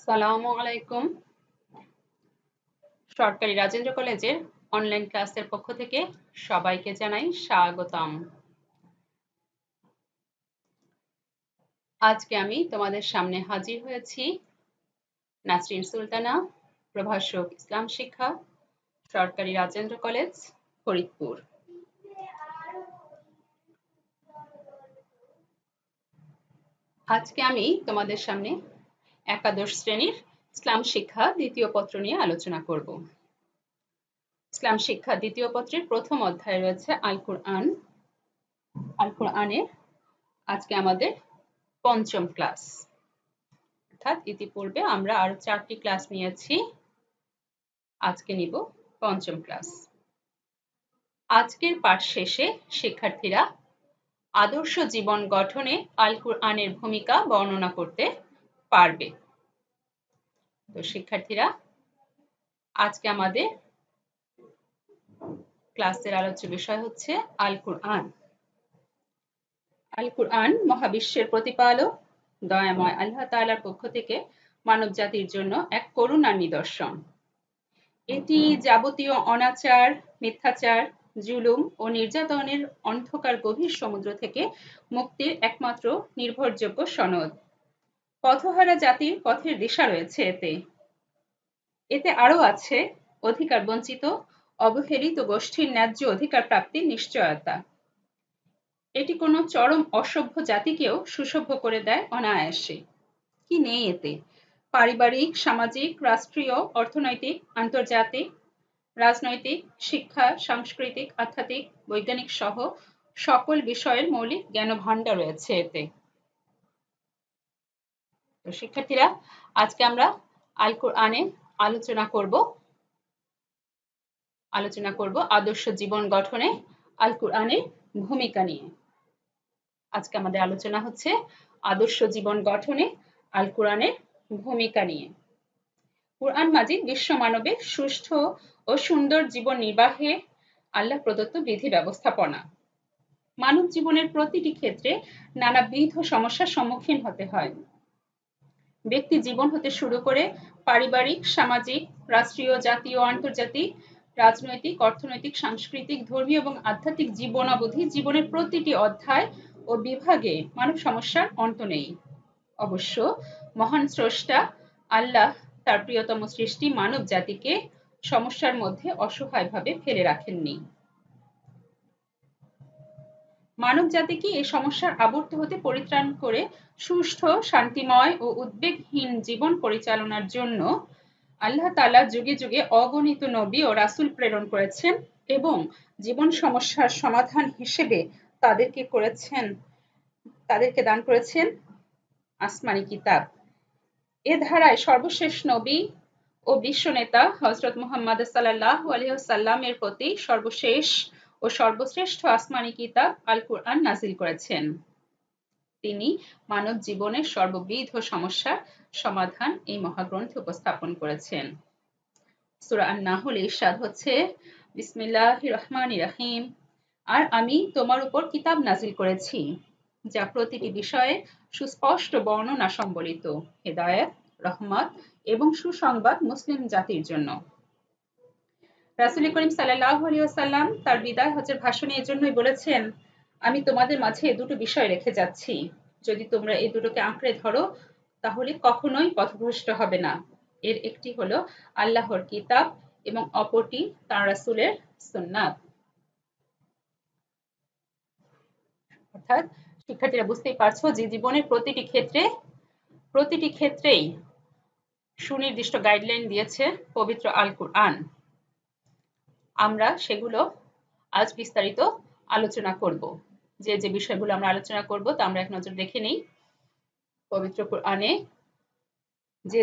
সালামু আলাইকুম। সরকারি রাজেন্দ্র কলেজের অনলাইন ক্লাসের পক্ষ থেকে সবাইকে জানাই স্বাগতম। আজকে আমি তোমাদের সামনে হাজির হয়েছি নাসরিন সুলতানা, প্রভাষক ইসলাম শিক্ষা, সরকারি রাজেন্দ্র কলেজ, ফরিদপুর। আজকে আমি তোমাদের সামনে একাদশ শ্রেণীর ইসলাম শিক্ষা দ্বিতীয় পত্র নিয়ে আলোচনা করব। ইসলাম শিক্ষা দ্বিতীয় পত্রের প্রথম অধ্যায়ে রয়েছে আল কুরআন। আল কুরআনের আজকে আমাদের পঞ্চম ক্লাস, অর্থাৎ ইতিপূর্বে আমরা আরো 4টি ক্লাস নিয়েছি, আজকে নিব পঞ্চম ক্লাস। আজকের পাঠ শেষে শিক্ষার্থীরা আদর্শ জীবন গঠনে আল কুরআনের ভূমিকা বর্ণনা করতে পারবে। তো শিক্ষার্থীরা, আজকে আমাদের ক্লাসের আলোচ্য বিষয় হচ্ছে আল কুরআন। আল কুরআন মহাবিশ্বের প্রতিপালক দয়াময় আল্লাহ তাআলার পক্ষ থেকে মানব জাতির জন্য এক করুণার নিদর্শন। এটি যাবতীয় অনাচার, মিথ্যাচার, জুলুম ও নির্যাতনের অন্ধকার গভীর সমুদ্র থেকে মুক্তির একমাত্র নির্ভরযোগ্য সনদ। পথহারা জাতির পথের দিশা রয়েছে এতে। এতে আরও আছে অধিকার বঞ্চিত, অবহেলিত গোষ্ঠীর ন্যায্য অধিকার প্রাপ্তির নিশ্চয়তা। এটি কোনো চরম অসভ্য জাতিকেও সুসভ্য করে দেয় অনায়াসে। কি নেই এতে? পারিবারিক, সামাজিক, রাষ্ট্রীয়, অর্থনৈতিক, আন্তর্জাতিক, রাজনৈতিক, শিক্ষা, সাংস্কৃতিক, আধ্যাত্মিক, বৈজ্ঞানিক সহ সকল বিষয়ের মৌলিক জ্ঞান ভাণ্ডার রয়েছে এতে। তো শিক্ষার্থীরা, আজকে আমরা আল কুরআনে আলোচনা করব আদর্শ জীবন গঠনে আল কুরআনের ভূমিকা নিয়ে। আজকে আমাদের আলোচনা হচ্ছে আদর্শ জীবন গঠনে আল কুরআনের ভূমিকা নিয়ে। কুরআন মাজিদ বিশ্ব মানবের সুষ্ঠু ও সুন্দর জীবন নির্বাহে আল্লাহ প্রদত্ত বিধি ব্যবস্থাপনা। মানব জীবনের প্রতিটি ক্ষেত্রে নানাবিধ সমস্যার সম্মুখীন হতে হয়। ব্যক্তি জীবন হতে শুরু করে পারিবারিক, সামাজিক, রাষ্ট্রীয়, জাতীয়, আন্তর্জাতিক, রাজনৈতিক, অর্থনৈতিক, সাংস্কৃতিক, ধর্মীয় এবং আধ্যাত্মিক জীবনাবধি জীবনের প্রতিটি অধ্যায় ও বিভাগে মানব সমস্যার অন্ত নেই। অবশ্য মহান স্রষ্টা আল্লাহ তার প্রিয়তম সৃষ্টি মানব জাতিকে সমস্যার মধ্যে অসহায়ভাবে ফেলে রাখেননি। মানব জাতিকে এই সমস্যার আবর্ত হতে পরিত্রাণ করে সুষ্ঠু, শান্তিময় ও উদ্বেগহীন জীবন পরিচালনার জন্য আল্লাহ তাআলা যুগে যুগে অগণিত নবী ও রাসূল প্রেরণ করেছেন এবং জীবন সমস্যার সমাধান হিসেবে তাদেরকে দান করেছেন আসমানি কিতাব। এ ধারায় সর্বশেষ নবী ও বিশ্বনেতা হযরত মুহাম্মদ সাল্লাল্লাহু আলাইহি ওয়াসাল্লামের প্রতি সর্বশেষ ও সর্বশ্রেষ্ঠ আসমানি কিতাব আল কুরআন নাযিল করেছেন। তিনি মানব জীবনের সর্ববিধ সমস্যার সমাধান এই মহাগ্রন্থে উপস্থাপন করেছেন। সূরা আন-নাহল ইরশাদ হচ্ছে, বিসমিল্লাহির রহমানির রহিম, আর আমি তোমার উপর কিতাব নাযিল করেছি যা প্রতিটি বিষয়ে সুস্পষ্ট বর্ণনা সম্বলিত, হেদায়েত, রহমত এবং সুসংবাদ মুসলিম জাতির জন্য। রাসূল করিম সাল্লাল্লাহু আলাইহি ওয়াসাল্লাম তার বিদায় হজের ভাষণে এজন্যই বলেছেন, আমি তোমাদের মাঝে দুটো বিষয় রেখে যাচ্ছি, যদি তোমরা এই দুটোকে আঁকড়ে ধরো তাহলে কখনোই পথভ্রষ্ট হবে না। এর একটি হলো আল্লাহর কিতাব এবং অপরটি তাঁর রাসূলের সুন্নাত। অর্থাৎ শিক্ষার্থীরা বুঝতেই পারছো যে জীবনের প্রতিটি ক্ষেত্রেই সুনির্দিষ্ট গাইডলাইন দিয়েছে পবিত্র আল কুরআন। আমরা সেগুলো আজ বিস্তারিত আলোচনা করব। যে বিষয়গুলো আমরা আলোচনা করব তা আমরা এক নজর দেখে নেই। পবিত্র কুরআনে যে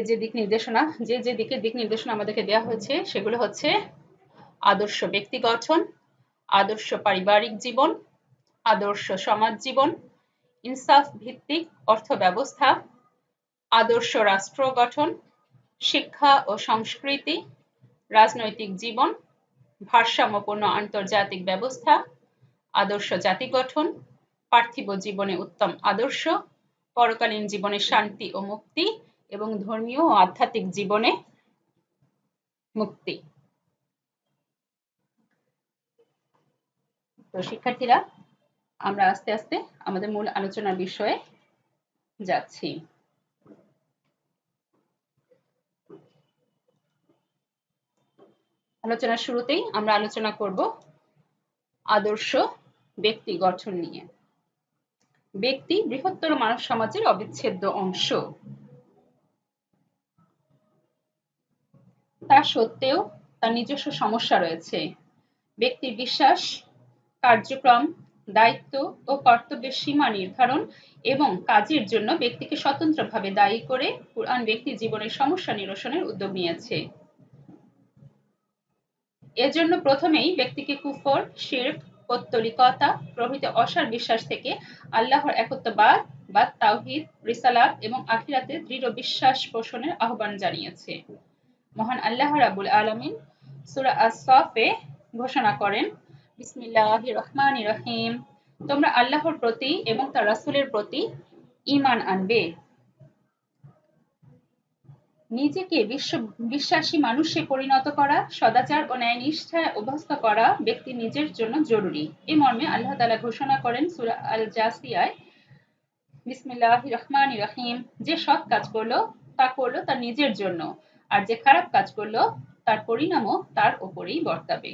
দিকের দিক নির্দেশনা আমাদেরকে দেওয়া হয়েছে সেগুলো হচ্ছে আদর্শ ব্যক্তি গঠন, আদর্শ পারিবারিক জীবন, আদর্শ সমাজ জীবন, ইনসাফ ভিত্তিক অর্থ ব্যবস্থা, আদর্শ রাষ্ট্র গঠন, শিক্ষা ও সংস্কৃতি, রাজনৈতিক জীবন, ভারসাম্যপূর্ণ আন্তর্জাতিক ব্যবস্থা, আদর্শ জাতি গঠন, পার্থিব জীবনে উত্তম আদর্শ, পরকালীন জীবনে শান্তি ও মুক্তি এবং ধর্মীয় ও আধ্যাত্মিক জীবনে মুক্তি। তো শিক্ষার্থীরা, আমরা আস্তে আস্তে আমাদের মূল আলোচনার বিষয়ে যাচ্ছি। আলোচনার শুরুতেই আমরা আলোচনা করব আদর্শ ব্যক্তি গঠন নিয়ে। ব্যক্তি বৃহত্তর মানব সমাজের অবিচ্ছেদ্য অংশ। তা সত্ত্বেও তার নিজস্ব সমস্যা রয়েছে। ব্যক্তির বিশ্বাস, কার্যক্রম, দায়িত্ব ও কর্তব্যের সীমা নির্ধারণ এবং কাজের জন্য ব্যক্তিকে স্বতন্ত্রভাবে দায়ী করে কুরআন ব্যক্তি জীবনের সমস্যা নিরসনের উদ্যোগ নিয়েছে। এজন্য প্রথমেই ব্যক্তিকে কুফর, শিরক, পৌত্তলিকতা প্রভৃতি অসার বিশ্বাস থেকে আল্লাহর একত্ববাদ বা তাওহীদ, রিসালাত এবং আখিরাতে দৃঢ় বিশ্বাস পোষণের আহ্বান জানিয়েছে। মহান আল্লাহ রাব্বুল আলামিন সূরা আস-সাফে ঘোষণা করেন, বিসমিল্লাহির রহমানির রহিম, তোমরা আল্লাহর প্রতি এবং তার রাসূলের প্রতি ঈমান আনবে। নিজেকে বিশ্বাসী মানুষে পরিণত করা, সদাচার ও ন্যায়নিষ্ঠায় অভ্যস্ত করা ব্যক্তি নিজের জন্য জরুরি। এ মর্মে আল্লাহ তাআলা ঘোষণা করেন সূরা আল জাসিয়ায়, বিসমিল্লাহির রহমানির রহিম, যে সৎ কাজ করলো তা করলো তার নিজের জন্য, আর যে খারাপ কাজ করলো তার পরিণামও তার উপরেই বর্তাবে।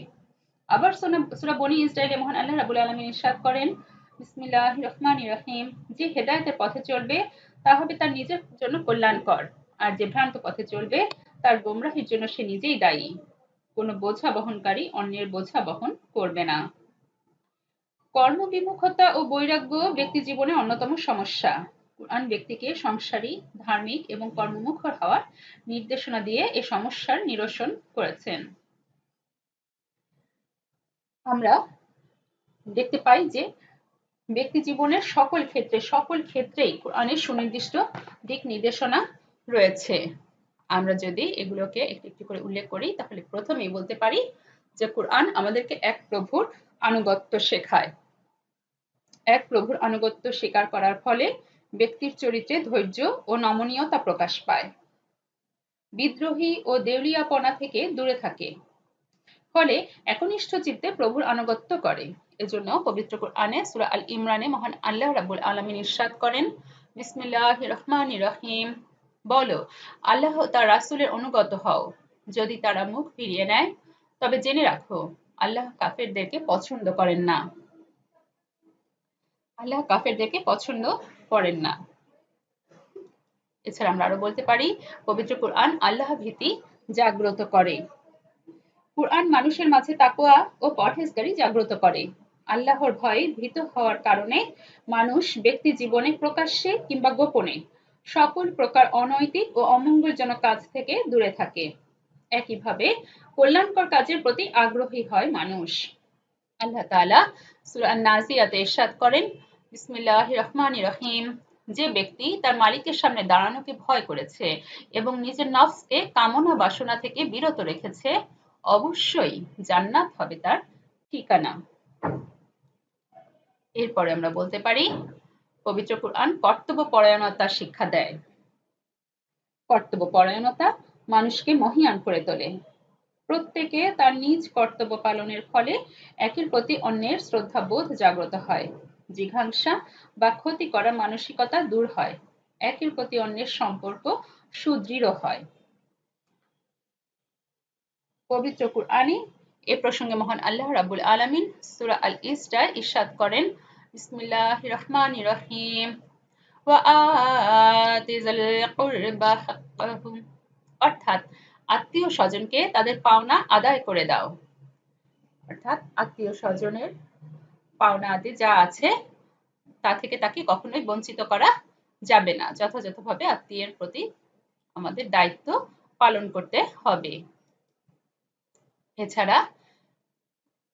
আবার সূরা বনী ইসরাঈলে মহান আল্লাহ রাব্বুল আলামিন ইরশাদ করেন, বিসমিল্লাহির রহমানির রহিম, যে হেদায়েতের পথে চলবে তা হবে তার নিজের জন্য কল্যাণকর, আর যে ভ্রান্ত পথে চলবে তার গোমরাহির জন্য সে নিজেই দায়ী। কোনো বোঝা বহনকারী অন্যের বোঝা বহন করবে না। কর্মবিমুখতা ও বৈরাগ্য ব্যক্তি জীবনের অন্যতম সমস্যা। কুরআন ব্যক্তিকে সংসারী, ধার্মিক এবং কর্মমুখর হওয়ার নির্দেশনা দিয়ে এ সমস্যার নিরসন করেছেন। আমরা দেখতে পাই যে ব্যক্তি জীবনের সকল ক্ষেত্রেই কোরআনের সুনির্দিষ্ট দিক নির্দেশনা রয়েছে। আমরা যদি এগুলোকে একটু একটু করে উল্লেখ করি তাহলে প্রথমেই বলতে পারি যে কোরআন আমাদেরকে এক প্রভুর আনুগত্য শেখায়। এক প্রভুর আনুগত্য স্বীকার করার ফলে ব্যক্তির চরিত্রে ধৈর্য ও নমনীয়তা প্রকাশ পায়। বিদ্রোহী ও দেউলিয়াপনা থেকে দূরে থাকে, ফলে একনিষ্ঠ চিত্তে প্রভুর আনুগত্য করে। এজন্য পবিত্র কোরআনে সূরা আল ইমরানে মহান আল্লাহ রাব্বুল আলামিন ইরশাদ করেন, বিসমিল্লাহির রহমানির রহিম, বলো, আল্লাহ তার রাসূলের অনুগত হও। যদি তারা মুখ ফিরিয়ে নেয় তবে জেনে রাখো, আল্লাহ কাফেরদেরকে পছন্দ করেন না। আল্লাহ কাফেরদেরকে পছন্দ করেন না। এছাড়া আমরা আরো বলতে পারি, পবিত্র কোরআন আল্লাহ ভীতি জাগ্রত করে। কুরআন মানুষের মাঝে তাকওয়া ও পরহেজগারি জাগ্রত করে। আল্লাহর ভয়ে ভীত হওয়ার কারণে মানুষ ব্যক্তি জীবনে প্রকাশ্যে কিংবা গোপনে সকল প্রকার অনৈতিক ও অমঙ্গলজনক কাজ থেকে দূরে থাকে। একইভাবে কল্যাণকর কাজের প্রতি আগ্রহী হয় মানুষ। আল্লাহ তাআলা সূরা আন-নাজিয়াতে ইরশাদ করেন, বিসমিল্লাহির রহমানির রহিম, যে ব্যক্তি তার মালিকের সামনে দাঁড়ানোকে ভয় করেছে এবং নিজের নফসকে কামনা বাসনা থেকে বিরত রেখেছে, অবশ্যই জান্নাত হবে তার ঠিকানা। এরপরে আমরা বলতে পারি, পবিত্র কোরআন কর্তব্য পরায়ণতার শিক্ষা দেয়। কর্তব্য পরায়ণতা মানুষকে মহীয়ান করে তোলে। প্রত্যেকে তার নিজ কর্তব্য পালনের ফলে একের প্রতি অন্যের শ্রদ্ধাবোধ জাগ্রত হয়। জিঘাংসা বা ক্ষতি করা মানসিকতা দূর হয়। একের প্রতি অন্যের সম্পর্ক সুদৃঢ় হয়। পবিত্র কুরআনে এ প্রসঙ্গে মহান আল্লাহ রাব্বুল আলামিন সূরা আল ইসরায় ইরশাদ করেন, বিসমিল্লাহির রহমানির রহিম, ওয়া আতি যাল কুরবা হাক্কাহু, অর্থাৎ আত্মীয় স্বজনকে তাদের পাওনা আদায় করে দাও। অর্থাৎ আত্মীয় স্বজনের পাওনা আদি যা আছে তা থেকে তাকে কখনোই বঞ্চিত করা যাবে না। যথাযথভাবে আত্মীয়ের প্রতি আমাদের দায়িত্ব পালন করতে হবে। এছাড়া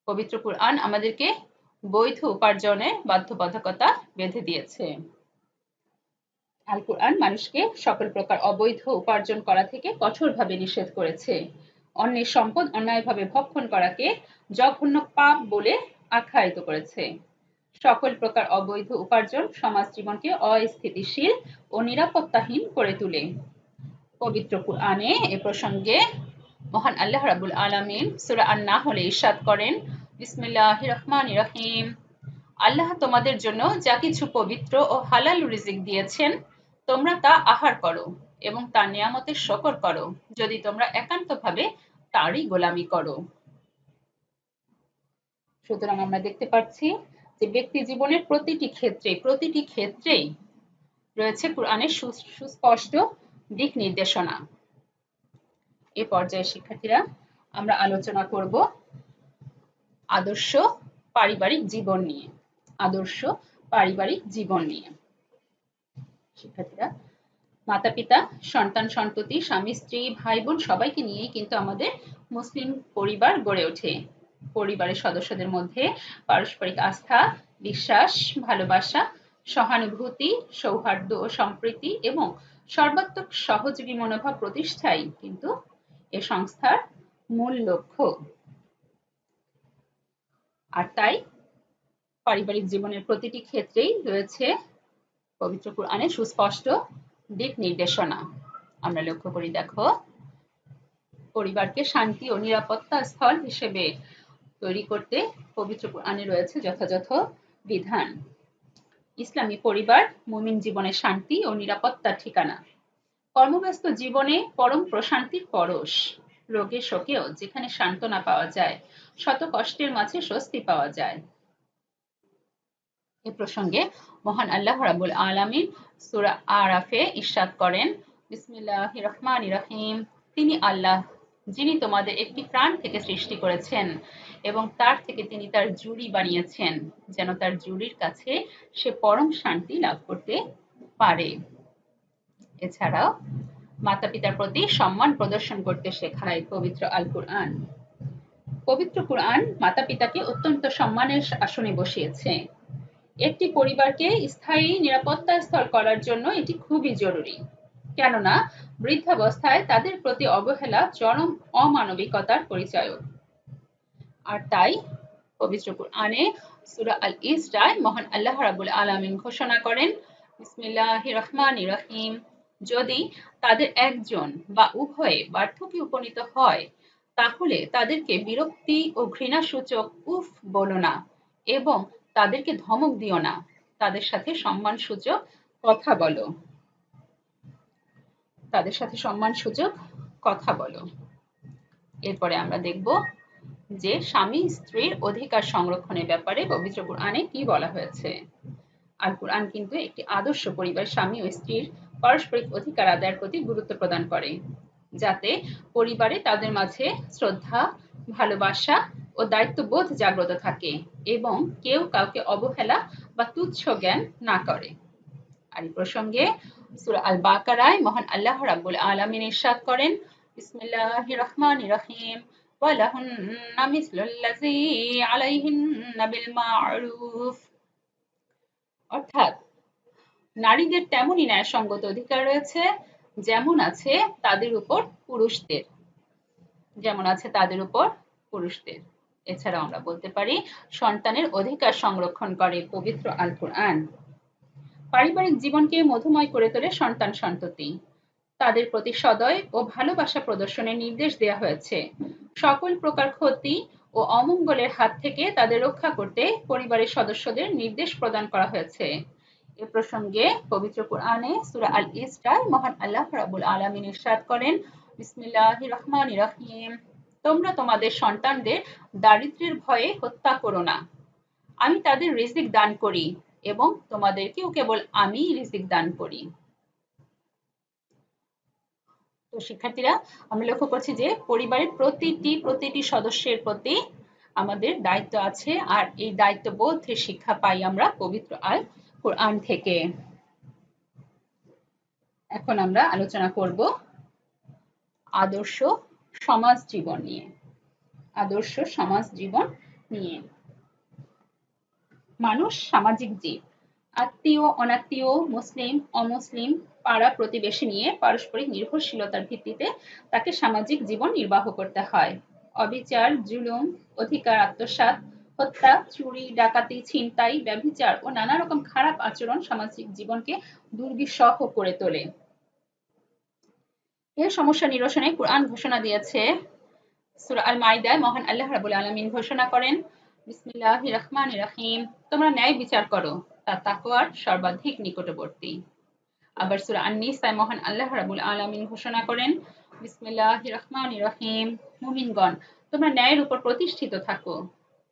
পবিত্র কুরআন আমাদেরকে বৈধ উপার্জনের বাধ্যবাধকতা বেঁধে দিয়েছে। আল কুরআন মানুষকে সকল প্রকার অবৈধ উপার্জন করা থেকে কঠোরভাবে নিষেধ করেছে। অন্যের সম্পদ অন্যায়ভাবে ভক্ষণ করাকে জঘন্য পাপ বলে আখ্যায়িত করেছে। সকল প্রকার অবৈধ উপার্জন সমাজ জীবনকে অস্থিতিশীল ও নিরাপত্তাহীন করে তোলে। পবিত্র কুরআনে এ প্রসঙ্গে মহান আল্লাহ রাব্বুল আলামিন সূরা আন-নাহলে ইরশাদ করেন, বিসমিল্লাহির রহমানির রহিম, আল্লাহ তোমাদের জন্য যা কিছু পবিত্র ও হালাল রিজিক দিয়েছেন তোমরা তা আহার করো এবং তার নিয়ামতের শকর করো যদি তোমরা একান্তভাবে তারই গোলামি করো। সুতরাং আমরা দেখতে পাচ্ছি যে ব্যক্তি জীবনের প্রতিটি ক্ষেত্রেই রয়েছে কোরআনের সুস্পষ্ট দিক নির্দেশনা। এ পর্যায়ে শিক্ষার্থীরা আমরা আলোচনা করব আদর্শ পারিবারিক জীবন নিয়ে। আদর্শ পারিবারিক জীবন নিয়ে। শিক্ষার্থীরা, মাতা পিতা, সন্তান সন্ততি, স্বামী স্ত্রী, ভাই বোন সবাইকে নিয়েই কিন্তু আমাদের মুসলিম পরিবার গড়ে ওঠে। পরিবারের সদস্যদের মধ্যে পারস্পরিক আস্থা, বিশ্বাস, ভালোবাসা, সহানুভূতি, সৌহার্দ্য ও সম্প্রীতি এবং সর্বাত্মক সহযোগী মনোভাব প্রতিষ্ঠাই কিন্তু এ সংস্থার মূল লক্ষ্য। আর তাই পারিবারিক জীবনের প্রতিটি ক্ষেত্রেই রয়েছে পবিত্র কোরআনের সুস্পষ্ট দিক নির্দেশনা। আমরা লক্ষ্য করি, দেখো, পরিবারকে শান্তি ও নিরাপত্তা স্থল হিসেবে তৈরি করতে পবিত্র কোরআনে রয়েছে যথাযথ বিধান। ইসলামী পরিবার মুমিন জীবনের শান্তি ও নিরাপত্তার ঠিকানা। কর্মব্যস্ত জীবনে পরম প্রশান্তির পরশ। রোগে শোকেও যেখানে সান্ত্বনা পাওয়া যায়, শত কষ্টের মাঝে স্বস্তি পাওয়া যায়। এ প্রসঙ্গে মহান আল্লাহ রাব্বুল আলামিন সূরা আরাফে ইরশাদ করেন, বিসমিল্লাহির রহমানির রহিম, তিনি আল্লাহ যিনি তোমাদের একটি প্রাণ থেকে সৃষ্টি করেছেন এবং তার থেকে তিনি তার জুড়ি বানিয়েছেন যেন তার জুড়ির কাছে সে পরম শান্তি লাভ করতে পারে। এছাড়াও মাতা পিতার প্রতি সম্মান প্রদর্শন করতে শেখায় পবিত্র আল কুরআন। পবিত্র কুরআন মাতা পিতাকে অত্যন্ত সম্মানের আসনে বসিয়েছে। একটি পরিবারকে স্থায়ী নিরাপত্তা স্থল করার জন্য এটি খুবই জরুরি, কেননা বৃদ্ধাবস্থায় তাদের প্রতি অবহেলা চরম অমানবিকতার পরিচায়ক। আর তাই পবিত্র কুরআনে সূরা আল ইসরায় মহান আল্লাহ রাব্বুল আলামিন ঘোষণা করেন, বিসমিল্লাহির রহমানির রহিম, যদি তাদের একজন বা উভয়ে বার্ধক্যে উপনীত হয় তাহলে তাদেরকে বিরক্তি ও ঘৃণাসূচক উফ বলো না এবং তাদেরকে ধমক দিও না, তাদের সাথে সম্মানসূচক কথা বলো। তাদের সাথে সম্মানসূচক কথা বলো। এরপরে আমরা দেখব যে স্বামী স্ত্রীর অধিকার সংরক্ষণের ব্যাপারে পবিত্র কুরআনে কি বলা হয়েছে। আল কুরআন কিন্তু একটি আদর্শ পরিবার স্বামী ও স্ত্রীর পারস্পরিক অধিকার আদায়ের প্রতি গুরুত্ব প্রদান করে, যাতে পরিবারে তাদের মাঝে শ্রদ্ধা, ভালোবাসা ও দায়িত্ববোধ জাগ্রত থাকে এবং কেউ কাউকে অবহেলা বা তুচ্ছ জ্ঞান না করে। আর এই প্রসঙ্গে সূরা আল বাকারায় মহান আল্লাহ রাব্বুল আলামিন ইরশাদ করেন, বিসমিল্লাহির রহমানির রহিম, ওয়ালাহুন্না মিসলুল্লাযী আলাইহিন্না বিল মা'রুফ। অর্থাৎ নারীদের তেমনই ন্যায়সঙ্গত অধিকার রয়েছে যেমন আছে তাদের উপর পুরুষদের। এছাড়াও আমরা বলতে পারি সন্তানের অধিকার সংরক্ষণ করে পবিত্র আল কুরআন। পারিবারিক জীবনকে মধুময় করে তোলে সন্তান সন্ততি। তাদের প্রতি সদয় ও ভালোবাসা প্রদর্শনের নির্দেশ দেওয়া হয়েছে। সকল প্রকার ক্ষতি ও অমঙ্গলের হাত থেকে তাদের রক্ষা করতে পরিবারের সদস্যদের নির্দেশ প্রদান করা হয়েছে। এ প্রসঙ্গে পবিত্র কুরআনে সূরা আল ইসরায় মহান আল্লাহ রাব্বুল আলামিন ইরশাদ করেন, বিসমিল্লাহির রহমানির রহিম, তোমরা তোমাদের সন্তানদের দারিদ্র্যের ভয়ে হত্যা করো না। আমি তাদের রিজিক দান করি এবং তোমাদেরকেও কেবল আমিই রিজিক দান করি। তো শিক্ষার্থীরা, আমরা লক্ষ্য করছি যে পরিবারের প্রতিটি সদস্যের প্রতি আমাদের দায়িত্ব আছে, আর এই দায়িত্ববোধের শিক্ষা পাই আমরা পবিত্র আল কুরআন থেকে। এখন আমরা আলোচনা করব আদর্শ সমাজ জীবন নিয়ে। আদর্শ সমাজ জীবন নিয়ে। মানুষ সামাজিক জীব। আত্মীয়, অনাত্মীয়, মুসলিম, অমুসলিম, পাড়া প্রতিবেশী নিয়ে পারস্পরিক নির্ভরশীলতার ভিত্তিতে তাকে সামাজিক জীবন নির্বাহ করতে হয়। অবিচার, জুলুম, অধিকার আত্মসাৎ, হত্যা, চুরি, ডাকাতি, ছিনতাই, ব্যভিচার ও নানা রকম খারাপ আচরণ সামাজিক জীবনকে দুর্বিষহ করে তোলে। এই সমস্যা নিরসনে কুরআন ঘোষণা দিয়েছে। সূরা আল মাইদায় মহান আল্লাহ রাব্বুল আলামিন ঘোষণা করেন, বিসমিল্লাহির রহমানির রহিম, তোমরা ন্যায় বিচার করো, তা তাকওয়ার সর্বাধিক নিকটবর্তী। আবার সূরা আন-নিসায় মহান আল্লাহ রাব্বুল আলামিন ঘোষণা করেন, বিসমিল্লাহির রহমানির রহিম, মুমিনগণ, তোমরা ন্যায়ের উপর প্রতিষ্ঠিত থাকো,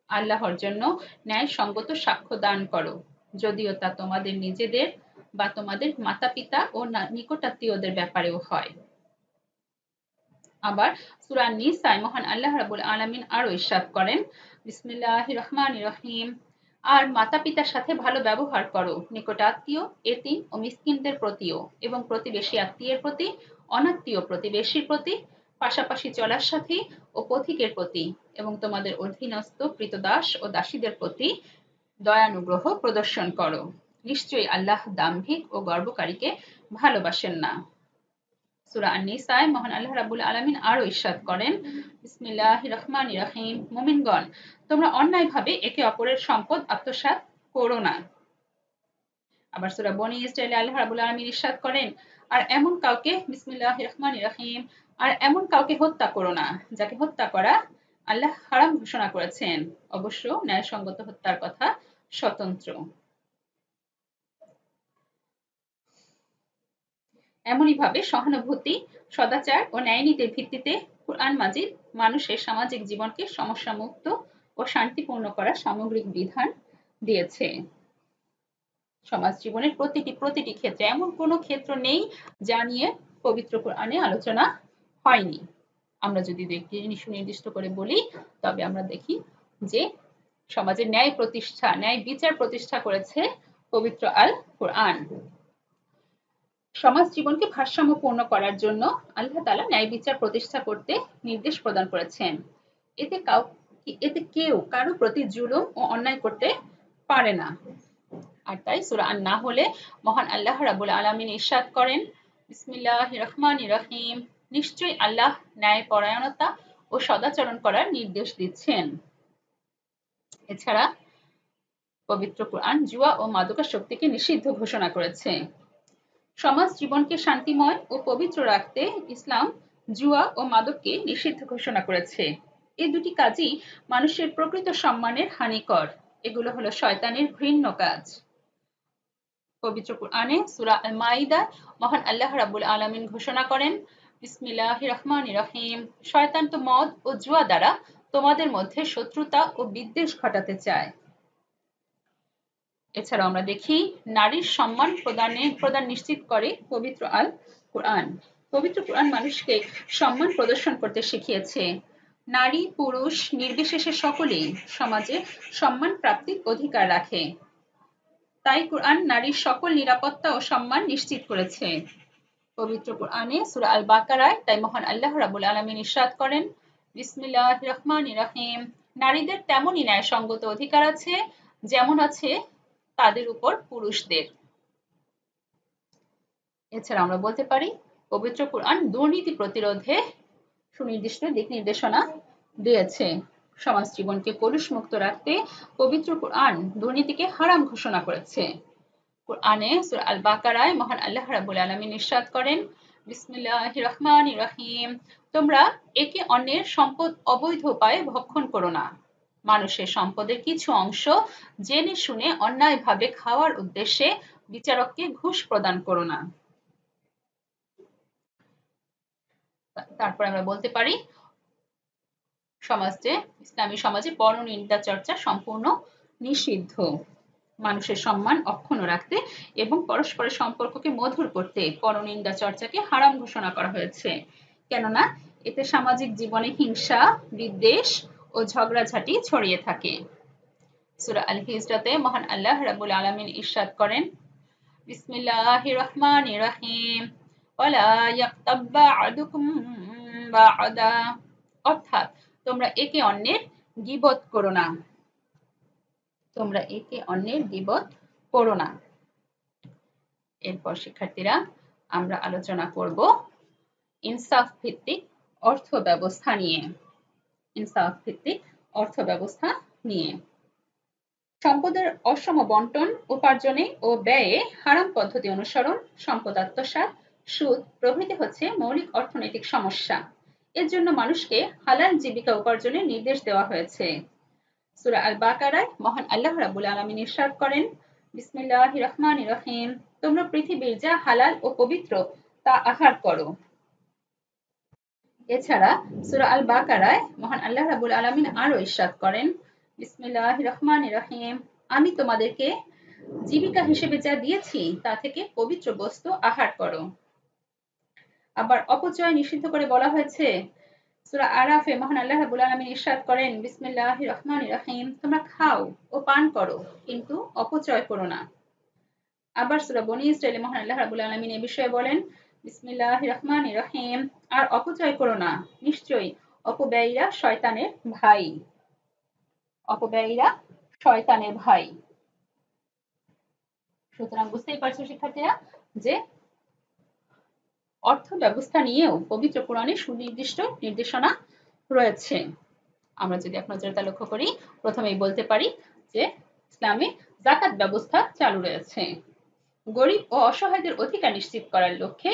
আল্লাহর জন্য ন্যায় সঙ্গত সাক্ষ্য দান করো, যদিও তা তোমাদের নিজেদের বা তোমাদের মাতা-পিতা ও নিকটাত্মীয়দের ব্যাপারেও হয়। আবার সূরা নিসায় মহান আল্লাহ রাব্বুল আলামিন আরো ইরশাদ করেন, বিসমিল্লাহির রহমানির রহিম, আর মাতা-পিতার সাথে ভালো ব্যবহার করো, নিকটাত্মীয়, এতিম ও মিসকিনদের প্রতিও, এবং প্রতিবেশী আত্মীয়ের প্রতি, অনাত্মীয় প্রতিবেশীর প্রতি, পাশাপাশি চলার সাথী ও পথিকের প্রতি, এবং তোমাদের অধীনস্থ কৃতদাস ও দাসীদের প্রতি দয়ানুগ্রহ প্রদর্শন করো। নিশ্চয়ই আল্লাহ দাম্ভিক ও গর্বকারীকে ভালোবাসেন না। সূরা আন-নিসায় মহান আল্লাহ রাব্বুল আলামিন আরো ইরশাদ করেন, বিসমিল্লাহির রহমানির রহিম, মুমিনগণ, তোমরা অন্যায়ভাবে একে অপরের সম্পদ আত্মসাৎ করো না। আবার সূরা বনী ইসরাঈলে আল্লাহ রাব্বুল আলামিন ইরশাদ করেন, আর এমন কাউকে বিসমিল্লাহির রহমানির রহিম, আর এমন কাউকে হত্যা করো না যাকে হত্যা করা আল্লাহ হারাম ঘোষণা করেছেন, অবশ্য ন্যায়সঙ্গত হত্যার কথা স্বতন্ত্র। এমনইভাবে সহানুভূতি, সদাচার ও ন্যায়নীতির ভিত্তিতে কুরআন মাজিদ মানুষের সামাজিক জীবনকে সমস্যামুক্ত ও শান্তিপূর্ণ করার সামগ্রিক বিধান দিয়েছে। সমাজ জীবনের প্রতিটি ক্ষেত্রে এমন কোনো ক্ষেত্র নেই যা নিয়ে পবিত্র কুরআনে আলোচনা হয়নি। আমরা যদি সুনির্দিষ্ট করে বলি, তবে আমরা দেখি যে সমাজের ন্যায় প্রতিষ্ঠা, ন্যায় বিচার প্রতিষ্ঠা করেছে পবিত্র আল কুরআন। সমাজ জীবনকে ভারসাম্যপূর্ণ করার জন্য আল্লাহ তাআলা ন্যায় বিচার প্রতিষ্ঠা করতে নির্দেশ প্রদান করেছেন। এতে কেউ কারো প্রতি জুলুম ও অন্যায় করতে পারে না। আর তাই সূরা আন-নাহলে মহান আল্লাহ রাব্বুল আলামিন ইরশাদ করেন, বিসমিল্লাহির রহমানির রহিম, নিশ্চয়ই আল্লাহ ন্যায়পরায়ণতা ও সদাচরণ করার নির্দেশ দিচ্ছেন। এছাড়া পবিত্র কুরআন জুয়া ও মাদকাসক্তিকে নিষিদ্ধ ঘোষণা করেছে। সমাজ জীবনকে শান্তিময় ও পবিত্র রাখতে ইসলাম জুয়া ও মাদককে নিষিদ্ধ ঘোষণা করেছে। এই দুটি কাজই মানুষের প্রকৃত সম্মানের হানিকর। এগুলো হলো শয়তানের ঘৃণ্য কাজ। পবিত্র কুরআনে সূরা আল মাইদায় মহান আল্লাহ রাব্বুল আলামিন ঘোষণা করেন, বিসমিল্লাহির রহমানির রহিম, শয়তান তো মদ ও জুয়া দ্বারা তোমাদের মধ্যে শত্রুতা ও বিদ্বেষ ঘটাতে চায়। এছাড়াও আমরা দেখি নারীর সম্মান প্রদান নিশ্চিত করে পবিত্র আল কুরআন। পবিত্র কুরআন মানুষকে সম্মান প্রদর্শন করতে শিখিয়েছে। নারী পুরুষ নির্বিশেষে সকলেই সমাজে সম্মান প্রাপ্তির অধিকার রাখে। তাই কুরআন নারীর সকল নিরাপত্তা ও সম্মান নিশ্চিত করেছে। পবিত্র কুরআনে সূরা আল বাকারায় তাই মহান আল্লাহ রাব্বুল আলামিন ইরশাদ করেন, বিসমিল্লাহির রহমানির রহিম, নারীদের তেমনই ন্যায়সঙ্গত অধিকার আছে যেমন আছে তাদের উপর পুরুষদের। এছাড়া আমরা বলতে পারি পবিত্র কুরআন দুর্নীতি প্রতিরোধে সুনির্দিষ্ট দিক নির্দেশনা দিয়েছে। সমাজ জীবনকে কলুষমুক্ত রাখতে পবিত্র কুরআন দুর্নীতিকে হারাম ঘোষণা করেছে। কুরআনে সূরা আল বাকারায় মহান আল্লাহ রাব্বুল আলামিন ইরশাদ করেন, বিসমিল্লাহির রহমানির রহিম, তোমরা একে অন্যের সম্পদ অবৈধ উপায়ে ভক্ষণ করো না। মানুষের সম্পদের কিছু অংশ জেনে শুনে অন্যায়ভাবে খাওয়ার উদ্দেশ্যে বিচারককে ঘুষ প্রদান করো না। তারপর আমরা বলতে পারি ইসলামী সমাজে পরনিন্দা চর্চা সম্পূর্ণ নিষিদ্ধ। মানুষের সম্মান অক্ষুণ্ণ রাখতে এবং পরস্পরের সম্পর্ককে মধুর করতে পরনিন্দা চর্চাকে হারাম ঘোষণা করা হয়েছে। কেননা এতে সামাজিক জীবনে হিংসা, বিদ্বেষ ও ঝগড়াঝাটি ছড়িয়ে থাকে। সূরা আল হিজরাতে মহান আল্লাহ রাব্বুল আলামিন ইরশাদ করেন, বিসমিল্লাহির রহমানির রহিম, ওয়ালা ইয়াগতাব বা'দুকুম বা'দা, অর্থাৎ তোমরা একে অন্যের গীবত করো না। তোমরা একে অন্যের গীবত করো না। এরপর শিক্ষার্থীরা আমরা আলোচনা করব ইনসাফ ভিত্তিক অর্থ ব্যবস্থা নিয়ে। ইনসাফ ভিত্তিক অর্থ ব্যবস্থা নিয়ে সম্পদের অসম বন্টন, উপার্জনে ও ব্যয়ে হারাম পদ্ধতি অনুসরণ, সম্পদ আত্মসাৎ, সুদ প্রভৃতি হচ্ছে মৌলিক অর্থনৈতিক সমস্যা। এর জন্য মানুষকে হালাল জীবিকা উপার্জনের নির্দেশ দেওয়া হয়েছে। সূরা আল বাকারায় মহান আল্লাহ রাব্বুল আলামিন ইরশাদ করেন, বিসমিল্লাহির রহমানির রহিম, তোমরা পৃথিবীর যা হালাল ও পবিত্র তা আহার করো। এছাড়া সূরা আল বাকারায় মহান আল্লাহ রাব্বুল আলামিন আরো ইরশাদ করেন, বিসমিল্লাহির রহমানির রহিম, আমি তোমাদেরকে জীবিকা হিসেবে যা দিয়েছি তা থেকে পবিত্র বস্তু আহার করো। আবার অপচয় নিষিদ্ধ করে বলা হয়েছে। সূরা আরাফে মহান আল্লাহ রাব্বুল আলামিন ইরশাদ করেন, বিসমিল্লাহির রহমানির রহিম, তোমরা খাও ও পান করো কিন্তু অপচয় করো না। আবার সূরা বনী ইসরাঈলে মহান আল্লাহ রাব্বুল আলামিন এ বিষয়ে বলেন, বিসমিল্লাহির রহমানির রহিম, আর অপচয় করো না, নিশ্চয়ই অপব্যয়ীরা শয়তানের ভাই। অপব্যয়ীরা শয়তানের ভাই। সুতরাং বুঝতেই পারছো শিক্ষার্থীরা যে অর্থ ব্যবস্থা নিয়েও পবিত্র কোরআনে সুনির্দিষ্ট নির্দেশনা রয়েছে। আমরা যদি এক নজরে তা লক্ষ্য করি, প্রথমেই বলতে পারি যে ইসলামে যাকাত ব্যবস্থা চালু রয়েছে। গরিব ও অসহায়দের অধিকার নিশ্চিত করার লক্ষ্যে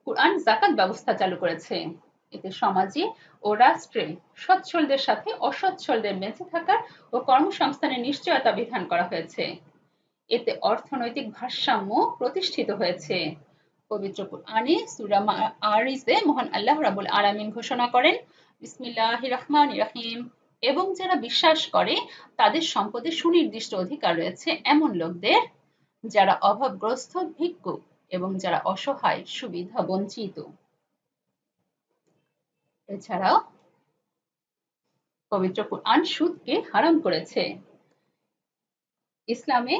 কুরআন যাকাত ব্যবস্থা চালু করেছে। এতে সমাজে ও রাষ্ট্রে সচ্ছলদের সাথে অসচ্ছলদের বেঁচে থাকার ও কর্মসংস্থানের নিশ্চয়তা বিধান করা হয়েছে। এতে অর্থনৈতিক ভারসাম্য প্রতিষ্ঠিত হয়েছে। পবিত্র কুরআনে সূরা মাআরিজে মহান আল্লাহ রাব্বুল আলামিন ঘোষণা করেন, বিসমিল্লাহির রহমানির রহিম, এবং যারা বিশ্বাস করে তাদের সম্পদে সুনির্দিষ্ট অধিকার রয়েছে এমন লোকদের যারা অভাবগ্রস্ত, ভিক্ষুক এবং যারা অসহায়, সুবিধা বঞ্চিত। এছাড়াও পবিত্র কুরআন সুদকে হারাম করেছে। ইসলামে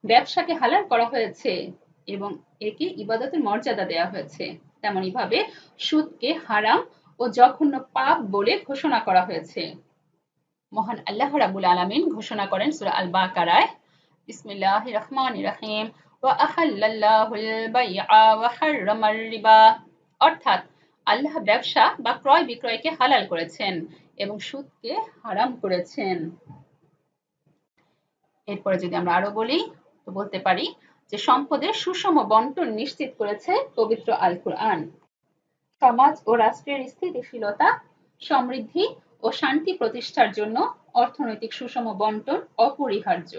ব্যবসাকে হালাল করা হয়েছে এবং একে ইবাদতের মর্যাদা দেওয়া হয়েছে। তেমনি ভাবে সুদকে হারাম ও জঘন্য পাপ বলে ঘোষণা করা হয়েছে। মহান আল্লাহ রাব্বুল আলামিন ঘোষণা করেন সূরা আল বাকারায়, বিসমিল্লাহির রহমানির রহিম, ওয়া আহাল্লাল্লাহুল বাইআ ওয়া হাররামার রিবা, অর্থাৎ আল্লাহ ব্যবসা বা ক্রয় বিক্রয়কে হালাল করেছেন এবং সুদকে হারাম করেছেন। এরপরে যদি আমরা আরো বলি তো বলতে পারি যে সম্পদের সুষম বন্টন নিশ্চিত করেছে পবিত্র আল কুরআন। সমাজ ও রাষ্ট্রের স্থিতিশীলতা, সমৃদ্ধি ও শান্তি প্রতিষ্ঠার জন্য অর্থনৈতিক সুষম বন্টন অপরিহার্য।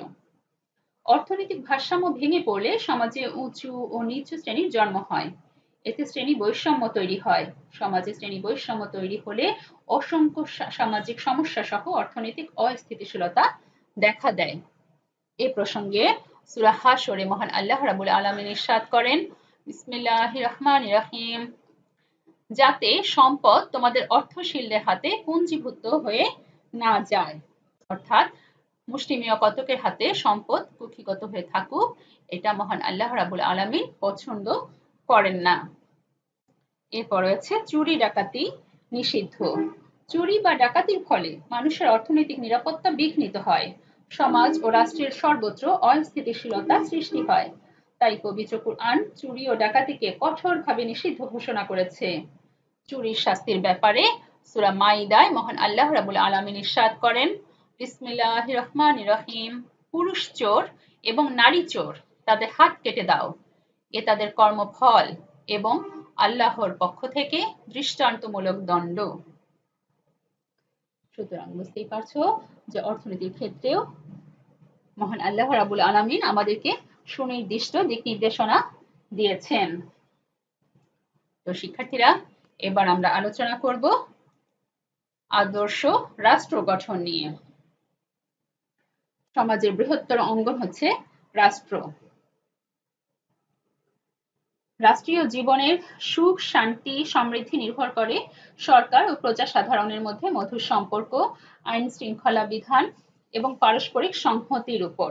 অর্থনৈতিক ভারসাম্য ভেঙে পড়লে সমাজে উঁচু ও নিচু শ্রেণীর জন্ম হয়। এতে শ্রেণী বৈষম্য তৈরি হয়। সমাজে শ্রেণী বৈষম্য তৈরি হলে অসংখ্য সামাজিক সমস্যা সহ অর্থনৈতিক অস্থিতিশীলতা দেখা দেয়। এ প্রসঙ্গে সূরা হাশরে মহান আল্লাহ রাব্বুল আলামিন ইরশাদ করেন, বিসমিল্লাহির রহমানির রহিম, যাতে সম্পদ তোমাদের অর্থশীলদের হাতে পুঞ্জীভূত হয়ে না যায়, অর্থাৎ মুষ্টিমেয় কতকের হাতে সম্পদ কুক্ষিগত হয়ে থাকুক, এটা মহান আল্লাহ রাব্বুল আলামিন পছন্দ করেন না। এরপর রয়েছে চুরি ডাকাতি নিষিদ্ধ। চুরি বা ডাকাতির ফলে মানুষের অর্থনৈতিক নিরাপত্তা বিঘ্নিত হয়, সমাজ ও রাষ্ট্রের সর্বত্র অস্থিতিশীলতা সৃষ্টি হয়। তাই পবিত্র কুরআন চুরি ও ডাকাতিকে কঠোরভাবে নিষিদ্ধ ঘোষণা করেছে। চুরির শাস্তির ব্যাপারে সূরা মাইদায় মহান আল্লাহ রাব্বুল আলামিন ইরশাদ করেন, বিসমিল্লাহির রহমানির রহিম, পুরুষ চোর এবং নারী চোর তাদের হাত কেটে দাও, এ তাদের কর্মফল এবং আল্লাহর পক্ষ থেকে দৃষ্টান্তমূলক দণ্ড। সুতরাং বুঝতেই পারছো যে অর্থনীতির ক্ষেত্রেও মহান আল্লাহ রাব্বুল আলামিন আমাদেরকে সুনির্দিষ্ট দিক নির্দেশনা দিয়েছেন। তো শিক্ষার্থীরা, এবার আমরা আলোচনা করব আদর্শ রাষ্ট্র গঠন নিয়ে। সমাজের বৃহত্তর অঙ্গন হচ্ছে রাষ্ট্র। রাষ্ট্রীয় জীবনের সুখ, শান্তি, সমৃদ্ধি নির্ভর করে সরকার ও প্রজা সাধারণের মধ্যে মধুর সম্পর্ক, আইন শৃঙ্খলা বিধান এবং পারস্পরিক সংহতির উপর।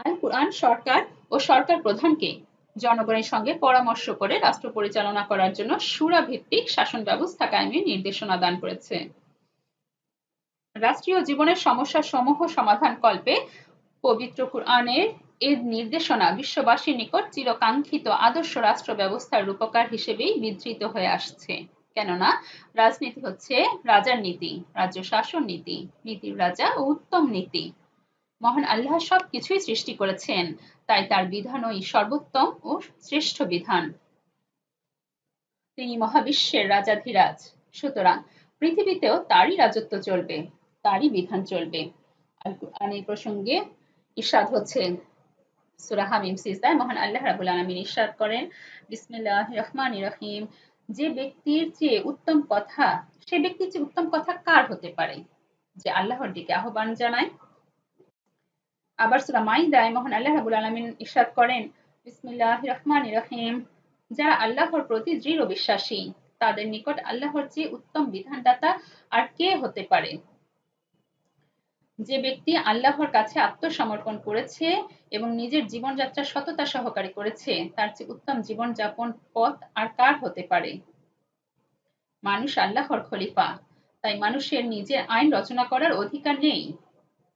আল কুরআন সরকার ও সরকার প্রধানকে জনগণের সঙ্গে পরামর্শ করে রাষ্ট্র পরিচালনা করার জন্য শূরা ভিত্তিক শাসন ব্যবস্থা কায়েমের নির্দেশনা দান করেছে। রাষ্ট্রীয় জীবনের সমস্যা সমূহ সমাধান কল্পে পবিত্র কুরআনের এর নির্দেশনা বিশ্ববাসীর নিকট চিরকাঙ্ক্ষিত আদর্শ রাষ্ট্র ব্যবস্থার রূপকার হিসেবেই বিধৃত হয়ে আসছে। কেননা রাজনীতি হচ্ছে রাজার নীতি, রাজ্য শাসন নীতি, নীতির রাজা ও উত্তম নীতি। মহান আল্লাহ সবকিছুই সৃষ্টি করেছেন, তাই তার বিধানই সর্বোত্তম ও শ্রেষ্ঠ বিধান। তিনি মহাবিশ্বের রাজাধিরাজ, সুতরাং পৃথিবীতেও তারই রাজত্ব চলবে, তারই বিধান চলবে। আল কুরআন এই প্রসঙ্গে ইরশাদ হচ্ছে, সূরা হামিম সিজদায় মহান আল্লাহ রাব্বুল আলামিন ইরশাদ করেন, বিসমিল্লাহির রহমানির রহিম, যে ব্যক্তির চেয়ে উত্তম কথা, সে ব্যক্তির চেয়ে উত্তম কথা কার হতে পারে যে আল্লাহর দিকে আহ্বান জানায়। আবার সূরা মাইদায় মহান আল্লাহ রাব্বুল আলামিন ইরশাদ করেন, বিসমিল্লাহির রহমানির রহিম, যারা আল্লাহর প্রতি দৃঢ় বিশ্বাসী, তাদের নিকট আল্লাহর চেয়ে উত্তম বিধানদাতা আর কে হতে পারে। যে ব্যক্তি আল্লাহর কাছে আত্মসমর্পণ করেছে এবং নিজের জীবনযাত্রা সততা সহকারে করেছে, তার চেয়ে উত্তম জীবনযাপন পথ আর কার হতে পারে। মানুষ আল্লাহর খলিফা, তাই মানুষের নিজের আইন রচনা করার অধিকার নেই।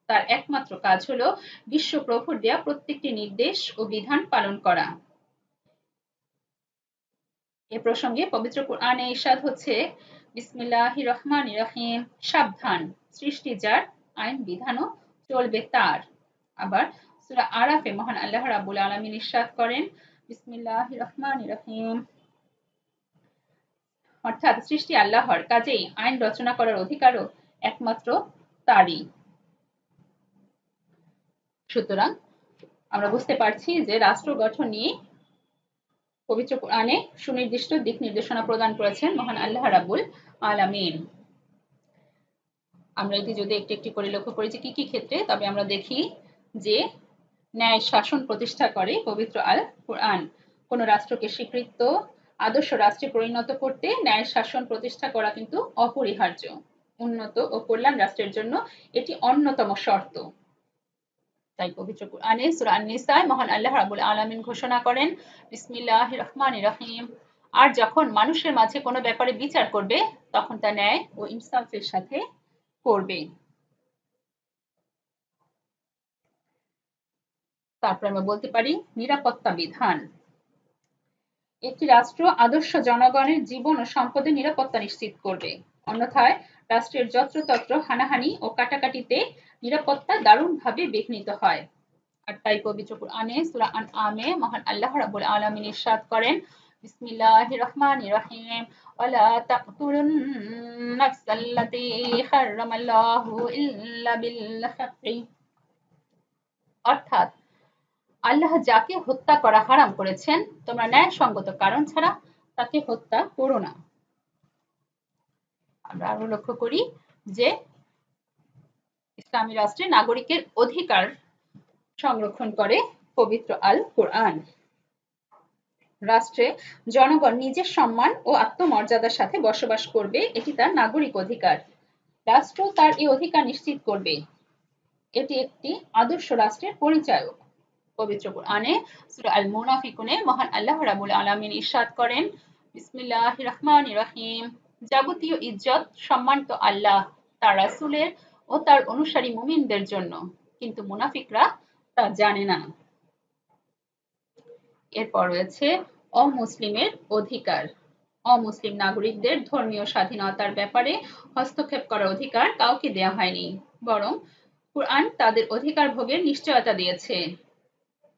তার একমাত্র কাজ হলো বিশ্ব প্রভুর দেয়া প্রত্যেকটি নির্দেশ ও বিধান পালন করা। এ প্রসঙ্গে পবিত্র কুরআনে ইরশাদ হচ্ছে, বিসমিল্লাহির রহমানির রহিম, সাবধান, সৃষ্টি যার, আইন বিধানও চলবে তার। আবার সূরা আরাফে মহান আল্লাহ রাব্বুল আলামিন ইরশাদ করেন, বিসমিল্লাহির রহমানির রহিম, অর্থাৎ সৃষ্টি আল্লাহর, কাজেই আইন রচনা করার অধিকারও একমাত্র তারই। সুতরাং আমরা বুঝতে পারছি যে রাষ্ট্র গঠন নিয়ে পবিত্র কোরআনে সুনির্দিষ্ট দিক নির্দেশনা প্রদান করেছেন মহান আল্লাহ রাব্বুল আলামিন। আমরা এটি যদি একটি একটি করে লক্ষ্য করি যে কি কি ক্ষেত্রে, তবে আমরা দেখি যে ন্যায় শাসন প্রতিষ্ঠা করে পবিত্র আল কোরআন। কোন রাষ্ট্রকে স্বীকৃত আদর্শ রাষ্ট্রে পরিণত করতে ন্যায় শাসন প্রতিষ্ঠা করা কিন্তু অপরিহার্য। উন্নত ও কল্যাণ রাষ্ট্রের জন্য এটি অন্যতম শর্ত। তাই পবিত্র কোরআনে সূরা আন-নিসায় মহান আল্লাহ রাব্বুল আলামিন ঘোষণা করেন, বিসমিল্লাহির রহমানির রহিম, আর যখন মানুষের মাঝে কোনো ব্যাপারে বিচার করবে, তখন তা ন্যায় ও ইনসাফের সাথে করবে। তারপর আমরা বলতে পারি নিরাপত্তা বিধান। একটি রাষ্ট্র আদর্শ জনগণের জীবন ও সম্পদের নিরাপত্তা নিশ্চিত করবে, অন্যথায় রাষ্ট্রের যত্রতত্র হানাহানি ও কাটাকাটিতে নিরাপত্তা দারুণভাবে বিঘ্নিত হয়। আর তাই পবিত্র কোরআনে সূরা আনআমে মহান আল্লাহ রাব্বুল আলামিন ইরশাদ করেন, বিসমিল্লাহির রহমানির রহিম, ওয়ালা তাকতুলুন নাফসাল্লাতী হারামাল্লাহু ইল্লা বিল হাক্কি, অর্থাৎ আল্লাহ যাকে হত্যা করা হারাম করেছেন, তোমরা ন্যায়সঙ্গত কারণ ছাড়া তাকে হত্যা করো না। আমরা আরো লক্ষ্য করি যে ইসলামী রাষ্ট্রে নাগরিকের অধিকার সংরক্ষণ করে পবিত্র আল কোরআন। রাষ্ট্রে জনগণ নিজের সম্মান ও আত্মমর্যাদার সাথে বসবাস করবে, এটি তার নাগরিক অধিকার। রাষ্ট্র তার এই অধিকার নিশ্চিত করবে, এটি একটি আদর্শ রাষ্ট্রের পরিচায়ক। পবিত্র কোরআনে সূরা আল মুনাফিকুনে মহান আল্লাহ রাব্বুল আলামিন ইরশাদ করেন, বিসমিল্লাহির রহমানির রহিম, যাবতীয় ইজ্জত সম্মান তো আল্লাহ, তার রাসূলের ও তার অনুসারী মুমিনদের জন্য, কিন্তু মুনাফিকরা তা জানে না। এরপর রয়েছে অমুসলিমের অধিকার। অমুসলিম নাগরিকদের ধর্মীয় স্বাধীনতার ব্যাপারে হস্তক্ষেপ করার অধিকার কাউকে দেয়া হয়নি, বরং কুরআন তাদের অধিকার ভোগের নিশ্চয়তা দিয়েছে।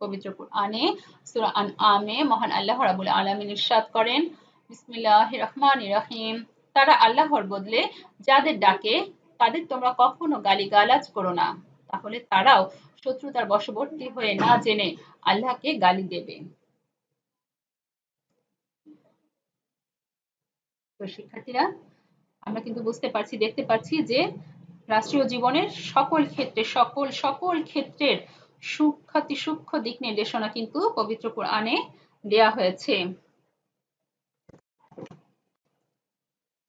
পবিত্র কুরআনে সূরা আনআমে মহান আল্লাহ রাব্বুল আলামিন ইরশাদ করেন, বিসমিল্লাহির রহমানির রহিম, তারা আল্লাহর বদলে যাদের ডাকে তাদের তোমরা কখনো গালিগালাজ করো না, তাহলে তারাও শত্রুতার বশবর্তী হয়ে না জেনে আল্লাহকে গালি দেবে। তো শিক্ষার্থীরা, আমরা কিন্তু বুঝতে পারছি, দেখতে পাচ্ছি যে রাষ্ট্রীয় জীবনের সকল ক্ষেত্রে সকল ক্ষেত্রের সূক্ষ্ম দিক নির্দেশনা কিন্তু পবিত্র কোরআনে দেয়া হয়েছে।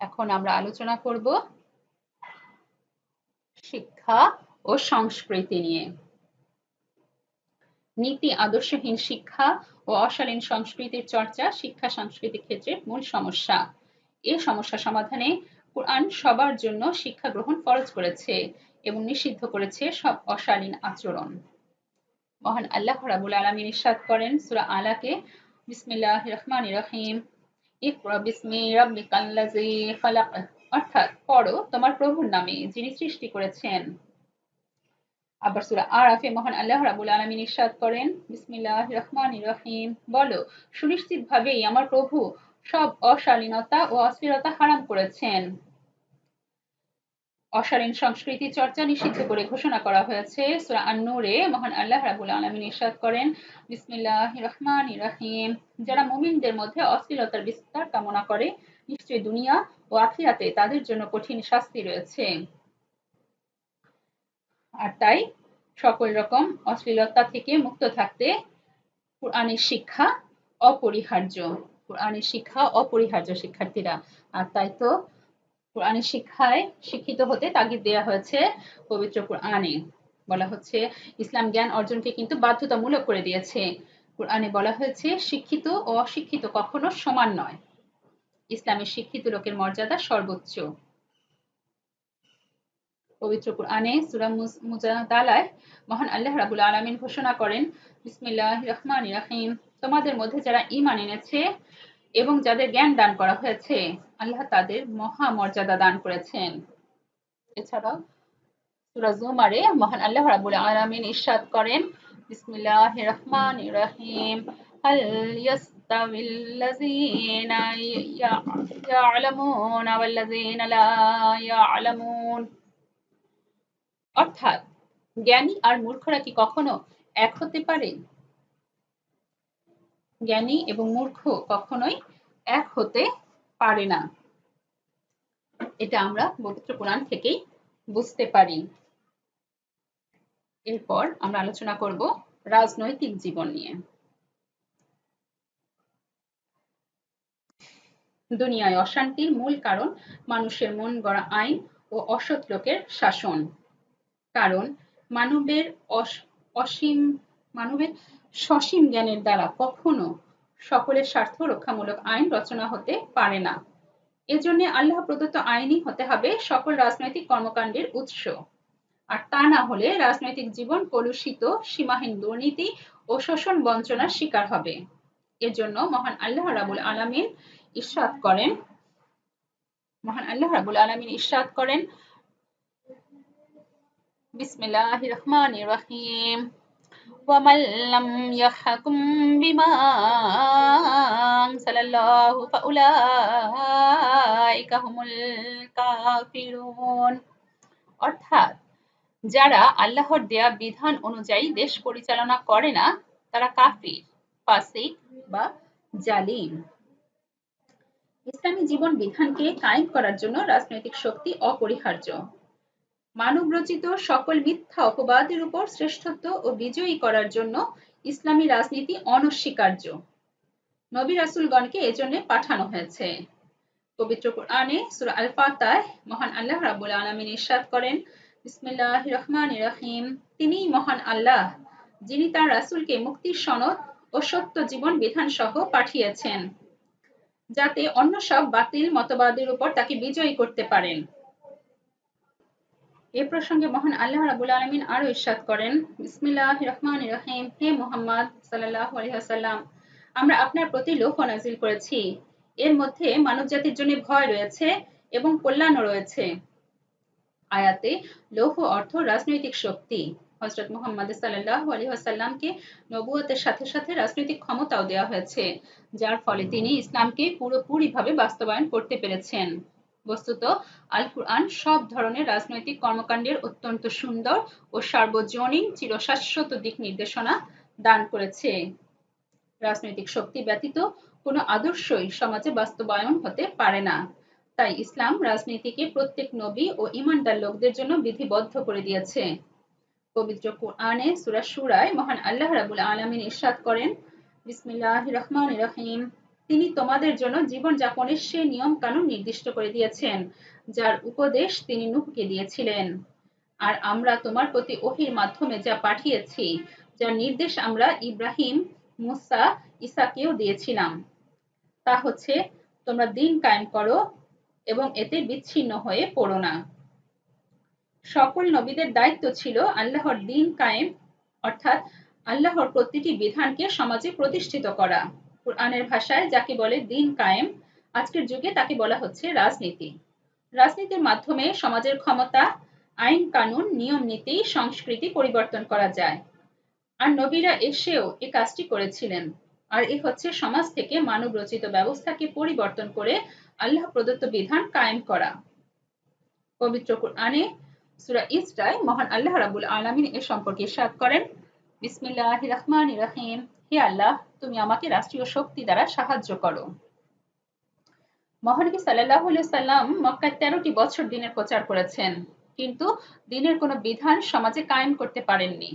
এখন আমরা আলোচনা করব শিক্ষা ও সংস্কৃতি নিয়ে। নীতি আদর্শহীন শিক্ষা ও অশালীন সংস্কৃতির চর্চা শিক্ষা সাংস্কৃতিক ক্ষেত্রের মূল সমস্যা। এই সমস্যা সমাধানে কোরআন সবার জন্য শিক্ষা গ্রহণ ফরজ করেছে এবং নিষিদ্ধ করেছে সব অশালীন আচরণ। মহান আল্লাহ রাব্বুল আলামিন ইরশাদ করেন সূরা আলাকে, বিসমিল্লাহির রহমানির রহিম, ইকরা বিসমি রাব্বিকাল্লাযী খালাক, অর্থাৎ পড়ো তোমার প্রভুর নামে যিনি সৃষ্টি করেছেন। আবার সূরা আরাফে মহান আল্লাহ রাব্বুল আলামিন ইরশাদ করেন, বিসমিল্লাহির রহমানির রহিম, বলো সুনিশ্চিতভাবেই আমার প্রভু সব অশালীনতা ও অশ্লীলতা হারাম করেছেন। অশালীন সংস্কৃতি চর্চা নিষিদ্ধ করে ঘোষণা করা হয়েছে। সূরা আন-নূরে মহান আল্লাহ রাব্বুল আলামিন ইরশাদ করেন, বিসমিল্লাহির রহমানির রহিম, যারা মুমিনদের মধ্যে অশ্লীলতার বিস্তার কামনা করে নিশ্চয়ই দুনিয়া ও আখিরাতে তাদের জন্য কঠিন শাস্তি রয়েছে। আর তাই সকল রকম অশ্লীলতা থেকে মুক্ত থাকতে কোরআনের শিক্ষা অপরিহার্য। কোরআনের শিক্ষা অপরিহার্য শিক্ষার্থীরা। আর তাই তো কোরআনের শিক্ষায় শিক্ষিত হতে তাগিদ দেওয়া হয়েছে পবিত্র কোরআনে। বলা হচ্ছে ইসলাম জ্ঞান অর্জনকে কিন্তু বাধ্যতামূলক করে দিয়েছে। কোরআনে বলা হয়েছে শিক্ষিত ও অশিক্ষিত কখনো সমান নয়। ইসলামের শিক্ষিত লোকের মর্যাদা সর্বোচ্চ। পবিত্র কোরআনে সূরা মুজাদালায় মহান আল্লাহ রাব্বুল আলামিন ঘোষণা করেন, বিসমিল্লাহির রহমানির রহিম, তোমাদের মধ্যে যারা ঈমান এনেছে এবং যাদের জ্ঞান দান করা হয়েছে আল্লাহ তাদের মহা মর্যাদা দান করেছেন। এছাড়াও সূরা জুমারে মহান আল্লাহ রাব্বুল আলামিন ইরশাদ করেন, বিসমিল্লাহির রহমানির রহিম, হাল ইয়াস্তাবিল্লাযীনা ইয়া'লামুনা ওয়াল্লাযীনা লা ইয়া'লামুন। অর্থাৎ জ্ঞানী আর মূর্খরা কি কখনো এক হতে পারে? জ্ঞানী এবং মূর্খ কখনোই এক হতে পারে না। এটা আমরা পবিত্র কোরআন থেকেই বুঝতে পারি। এরপর আমরা আলোচনা করব রাজনৈতিক জীবন নিয়ে। দুনিয়ায় অশান্তির মূল কারণ মানুষের মন গড়া আইন ও অসৎ লোকের শাসন। কারণ মানবের সসীম জ্ঞানের দ্বারা কখনো সকলের স্বার্থ রক্ষামূলক আইন রচনা হতে পারে না। এজন্য আল্লাহ প্রদত্ত আইনই হতে হবে সকল রাজনৈতিক কর্মকাণ্ডের উৎস। আর তা না হলে রাজনৈতিক জীবন কলুষিত, সীমাহীন দুর্নীতি ও শোষণ বঞ্চনার শিকার হবে। এজন্য মহান আল্লাহ রাব্বুল আলামিন ইরশাদ করেন, বিসমিল্লাহির রহমানির রহিম, ওয়ামান লাম ইয়াহকুম বিমা আনজালাল্লাহু ফাউলাইকা হুমুল কাফিরুন। অর্থাৎ যারা আল্লাহর দেয়া বিধান অনুযায়ী দেশ পরিচালনা করে না তারা কাফির, ফাসিক বা জালিম। ইসলামী জীবন বিধানকে কায়েম করার জন্য রাজনৈতিক শক্তি অপরিহার্য। মানব রচিত সকল মিথ্যা অপবাদের উপর শ্রেষ্ঠত্ব ও বিজয়ী করার জন্য ইসলামী রাজনীতি অনস্বীকার্য। নবী রাসূলগণকে এজন্য পাঠানো হয়েছে। পবিত্র কোরআনে সূরা আল ফাতহায় মহান আল্লাহ রাব্বুল আলামিন ইরশাদ করেন, বিসমিল্লাহির রহমানির রহিম, তিনিই মহান আল্লাহ যিনি তার রাসূলকে মুক্তির সনদ ও সত্য জীবন বিধান সহ পাঠিয়েছেন যাতে অন্য সব বাতিল মতবাদের উপর তাকে বিজয়ী করতে পারেন। এ প্রসঙ্গে মহান আল্লাহ রাব্বুল আলামিন আরো ইরশাদ করেন, বিসমিল্লাহির রহমানির রহিম, হে মুহাম্মদ সাল্লাল্লাহু আলাইহি ওয়াসাল্লাম, আমরা আপনার প্রতি লৌহ নাজিল করেছি। এর মধ্যে মানবজাতির জন্য ভয় রয়েছে এবং কল্যাণও রয়েছে। আয়াতে লৌহ অর্থ রাজনৈতিক শক্তি। হযরত মুহাম্মদ সাল্লাল্লাহু আলাইহি ওয়াসাল্লামকে নবুয়তের সাথে সাথে রাজনৈতিক ক্ষমতাও দেওয়া হয়েছে, যার ফলে তিনি ইসলামকে পুরোপুরিভাবে বাস্তবায়ন করতে পেরেছেন। বস্তুত আল কুরআন সব ধরনের রাজনৈতিক কর্মকাণ্ডের অত্যন্ত সুন্দর ও সার্বজনীন চিরশাশ্বত দিক নির্দেশনা দান করেছে। রাজনৈতিক শক্তি ব্যতীত কোনো আদর্শই সমাজে বাস্তবায়ন হতে পারে না। তাই ইসলাম রাজনীতিকে প্রত্যেক নবী ও ঈমানদার লোকদের জন্য বিধিবদ্ধ করে দিয়েছে। পবিত্র কোরআনে সূরা শুরায় মহান আল্লাহ রাব্বুল আলামিন ইরশাদ করেন, বিসমিল্লাহির রহমানির রহিম, তিনি তোমাদের জন্য জীবন যাপনের সে নিয়ম কানুন নির্দিষ্ট করে দিয়েছেন যার উপদেশ তিনি নূহকে দিয়েছিলেন। আর আমরা তোমার প্রতি ওহীর মাধ্যমে যা পাঠিয়েছি, যার নির্দেশ আমরা ইব্রাহিম, মুসা, ঈসাকেও দিয়েছিলাম, তা হচ্ছে তোমরা দিন কায়েম করো এবং এতে বিচ্ছিন্ন হয়ে পড়ো না। সকল নবীদের দায়িত্ব ছিল আল্লাহর দিন কায়েম, অর্থাৎ আল্লাহর প্রতিটি বিধানকে সমাজে প্রতিষ্ঠিত করা। কুরআনের ভাষায় যাকে বলে দিন কায়েম, আজকের যুগে তাকে বলা হচ্ছে রাজনীতি। রাজনীতির মাধ্যমে সমাজের ক্ষমতা, আইন কানুন নিয়ম নীতি সংস্কৃতি পরিবর্তন করা যায়। আর নবীরা এসেও এ কাজটি করেছিলেন। আর এ হচ্ছে সমাজ থেকে মানব রচিত ব্যবস্থাকে পরিবর্তন করে আল্লাহ প্রদত্ত বিধান কায়েম করা। পবিত্র কুরআনে সূরা ইসরায় মহান আল্লাহ রাব্বুল আলামিন এ সম্পর্কে ইরশাদ করেন, বিসমিল্লাহির রহমানির রহিম, হে আল্লাহ, তুমি আমাকে রাষ্ট্রীয় শক্তি দ্বারা সাহায্য করো। মহানবী সাল্লাল্লাহু আলাইহি সাল্লাম মক্কায় 13টি বছর দ্বীনের প্রচার করেছেন, কিন্তু দ্বীনের কোনো বিধান সমাজে কায়েম করতে পারেননি।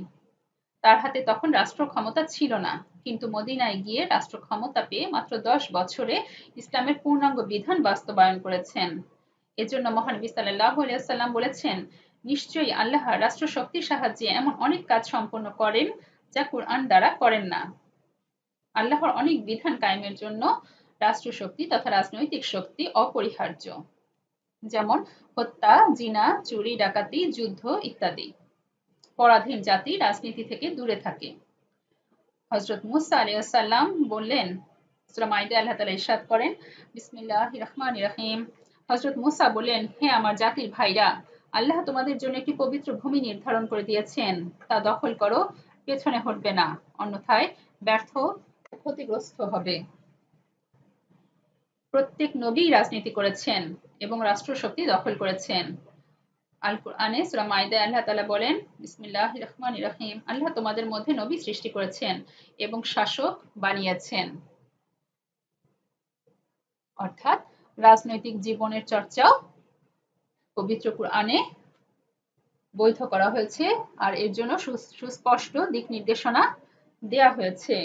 তার হাতে তখন রাষ্ট্র ক্ষমতা ছিল না, কিন্তু মদিনায় গিয়ে রাষ্ট্র ক্ষমতা পেয়ে মাত্র 10 বছরে ইসলামের পূর্ণাঙ্গ বিধান বাস্তবায়ন করেছেন। এজন্য মহানবী সাল্লাল্লাহু আলাইহি ওয়াসাল্লাম বলেছেন, নিশ্চয়ই আল্লাহ রাষ্ট্র শক্তির সাহায্যে এমন অনেক কাজ সম্পন্ন করেন যা কুরআন দ্বারা করেন না। আল্লাহর অনেক বিধান কায়েমের জন্য রাষ্ট্র শক্তি তথা রাজনৈতিক শক্তি অপরিহার্য, যেমন হত্যা, জিনা, চুরি, ডাকাতি, যুদ্ধ ইত্যাদি। পরাধীন জাতি রাজনীতি থেকে দূরে থাকে। হযরত মুসা আলাইহিস সালাম বললেন, সূরা মাইদায় আল্লাহ তাআলা ইরশাদ করেন, বিসমিল্লাহির রহমানির রহিম, হযরত মুসা বললেন, হে আমার জাতির ভাইরা, আল্লাহ তোমাদের জন্য একটি পবিত্র ভূমি নির্ধারণ করে দিয়েছেন, তা দখল করো, পেছনে হটবে না, অন্যথায় ব্যর্থ ক্ষতিগ্রস্ত হবে। প্রত্যেক নবী রাজনীতি করেছেন এবং রাষ্ট্রশক্তি দখল করেছেন। আল কুরআনে সূরা মাইদায় আল্লাহ তাআলা বলেন, বিসমিল্লাহির রহমানির রহিম, আল্লাহ তোমাদের মধ্যে নবী সৃষ্টি করেছেন এবং শাসক বানিয়েছেন। অর্থাৎ রাজনৈতিক জীবনের চর্চাও পবিত্র কুরআনে বৈধ করা হয়েছে, আর এর জন্য সুস্পষ্ট দিক নির্দেশনা দেয়া হয়েছে।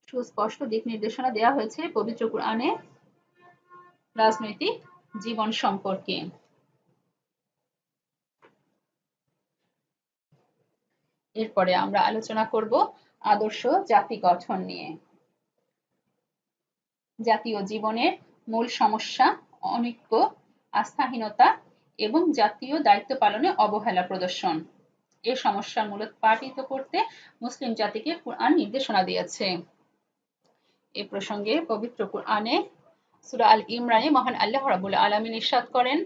সুস্পষ্ট দিক নির্দেশনা দেয়া হয়েছে পবিত্র কুরআনে রাজনৈতিক জীবন সম্পর্কে। এরপরে আমরা আলোচনা করব আদর্শ জাতি গঠন নিয়ে। জাতীয় জীবনের মূল সমস্যা অনৈক্য, আস্থাহীনতা এবং জাতীয় দায়িত্ব পালনে অবহেলা প্রদর্শন। এই সমস্যার মূলোৎপাটিত করতে মুসলিম জাতিকে কুরআন নির্দেশনা দিয়েছে। এ প্রসঙ্গে পবিত্র কুরআনে সূরা আল ইমরানে মহান আল্লাহ রাব্বুল আলামিন ইরশাদ করেন,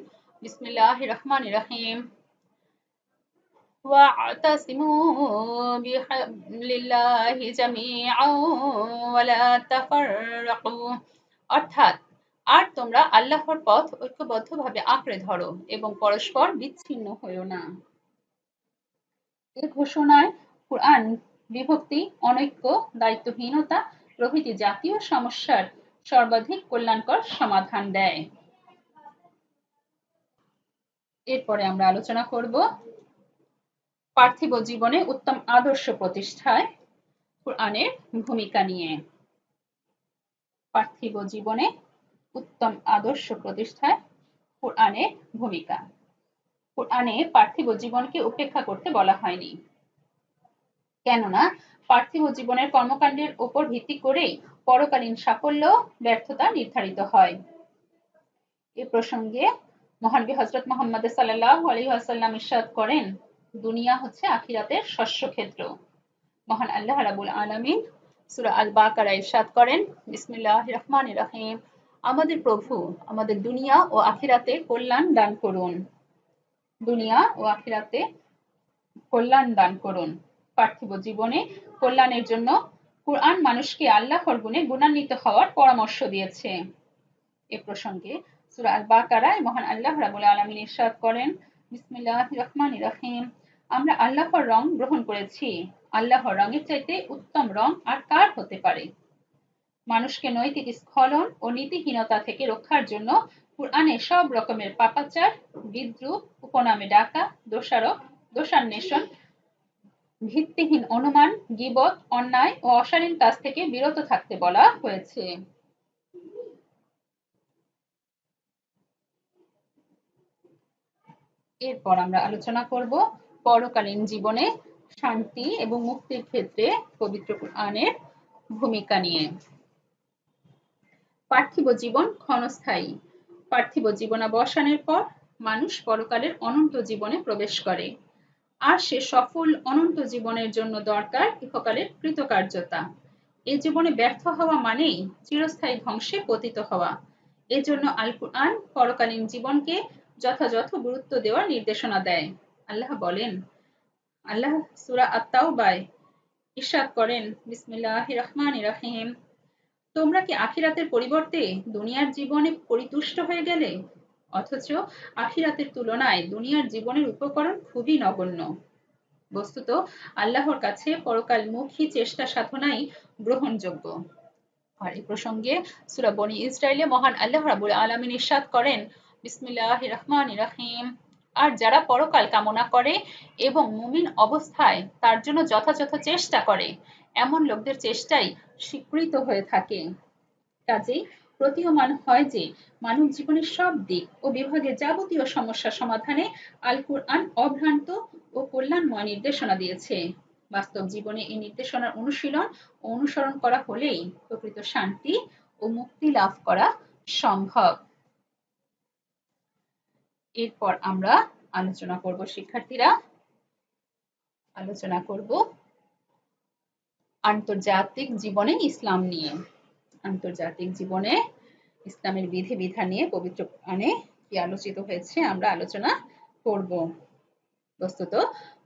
বিসমিল্লাহির রহমানির রহিম, واعتصموا بحبل الله جميعا ولا تفرقوا, অর্থাৎ আর তোমরা আল্লাহর পথ ঐক্যবদ্ধভাবে আঁকড়ে ধরো এবং পরস্পর বিচ্ছিন্ন হইও না। এই ঘোষণায় কুরআন বিভক্তি, অনৈক্য, দায়িত্বহীনতা প্রভৃতি জাতীয় সমস্যার সর্বাধিক কল্যাণকর সমাধান দেয়। এরপরে আমরা আলোচনা করব পার্থিব জীবনে উত্তম আদর্শ প্রতিষ্ঠায় কুরআনের ভূমিকা নিয়ে। পার্থিব জীবনে উত্তম আদর্শ প্রতিষ্ঠায় কুরআনের ভূমিকা। কুরআনে পার্থিব জীবনকে উপেক্ষা করতে বলা হয়নি, কেননা পার্থিব জীবনের কর্মকাণ্ডের উপর ভিত্তি করেই পরকালীন সাফল্য ব্যর্থতা নির্ধারিত হয়। এ প্রসঙ্গে মহানবী হযরত মুহাম্মদ সাল্লাল্লাহু আলাইহি ওয়াসাল্লাম ইরশাদ করেন, দুনিয়া হচ্ছে আখিরাতের শস্যক্ষেত্র। মহান আল্লাহ রাব্বুল আলামিন সূরা আল বাকারায় ইরশাদ করেন, বিসমিল্লাহির রহমানির রহিম, আমাদের প্রভু আমাদের দুনিয়া ও আখিরাতে কল্যাণ দান করুন। দুনিয়া ও আখিরাতে কল্যাণ দান করুন। পার্থিব জীবনে কল্যাণের জন্য কুরআন মানুষকে আল্লাহর গুণে গুণান্বিত হওয়ার পরামর্শ দিয়েছে। এ প্রসঙ্গে সূরা আল বাকারায় মহান আল্লাহ রাব্বুল আলামিন ইরশাদ করেন, বিসমিল্লাহির রহমানির রহিম, আমরা আল্লাহর রং গ্রহণ করেছি, আল্লাহর রঙের চাইতে উত্তম রং আর কার হতে পারে। মানুষকে নৈতিক স্খলন ও নীতিহীনতা থেকে রক্ষার জন্য কুরআনে সব রকমের পাপাচার, বিদ্রূপ, উপনামে ডাকা, দোষারোপ, দোষান্বেষণ, ভিত্তিহীন অনুমান, গীবত, অন্যায় ও অশালীন কাজ থেকে বিরত থাকতে বলা হয়েছে। এরপর আমরা আলোচনা করব পরকালীন জীবনে শান্তি এবং মুক্তির ক্ষেত্রে পবিত্র কুরআনের ভূমিকা নিয়ে। পার্থিব জীবন ক্ষণস্থায়ী। পার্থিব জীবনাবসানের পর মানুষ পরকালের অনন্ত জীবনে প্রবেশ করে, আর সে সফল অনন্ত জীবনের জন্য দরকার ইহকালের কৃতকার্যতা। এ জীবনে ব্যর্থ হওয়া মানেই চিরস্থায়ী ধ্বংসে পতিত হওয়া। এজন্য আল কুরআন পরকালীন জীবনকে যথাযথ গুরুত্ব দেওয়ার নির্দেশনা দেয়। আল্লাহ বলেন, আল্লাহ সূরা আত-তাওবায় ইরশাদ করেন, বিসমিল্লাহির রহমানির রহিম, তোমরা কি আখিরাতের পরিবর্তে দুনিয়ার জীবনে পরিতুষ্ট হয়ে গেলে? অথচ আখিরাতের তুলনায় দুনিয়ার জীবনের উপকরণ খুবই নগণ্য। বস্তুত আল্লাহর কাছে পরকালমুখী চেষ্টা সাধনাই গ্রহণযোগ্য। আর এই প্রসঙ্গে সূরা বনী ইসরাইলে মহান আল্লাহ রাব্বুল আলামিন ইরশাদ করেন, বিসমিল্লাহির রহমানির রহিম, আর যারা পরকাল কামনা করে এবং মুমিন অবস্থায় তার জন্য যথাযথ চেষ্টা করে, এমন লোকদের চেষ্টাই স্বীকৃত হয়ে থাকে। কাজেই প্রতীয়মান হয় যে মানব জীবনের সব দিক ও বিভাগে যাবতীয় সমস্যা সমাধানে আল কুরআন অভ্রান্ত ও কল্যাণময় নির্দেশনা দিয়েছে। বাস্তব জীবনে এই নির্দেশনার অনুশীলন ও অনুসরণ করা হলেই প্রকৃত শান্তি ও মুক্তি লাভ করা সম্ভব। এরপর আমরা আলোচনা করব, শিক্ষার্থীরা আলোচনা করব আন্তর্জাতিক জীবনে ইসলাম নিয়ে। আন্তর্জাতিক জীবনে ইসলামের বিধিবিধান নিয়ে পবিত্র কোরআনে কি আলোচিত হয়েছে আমরা আলোচনা করব। বস্তুত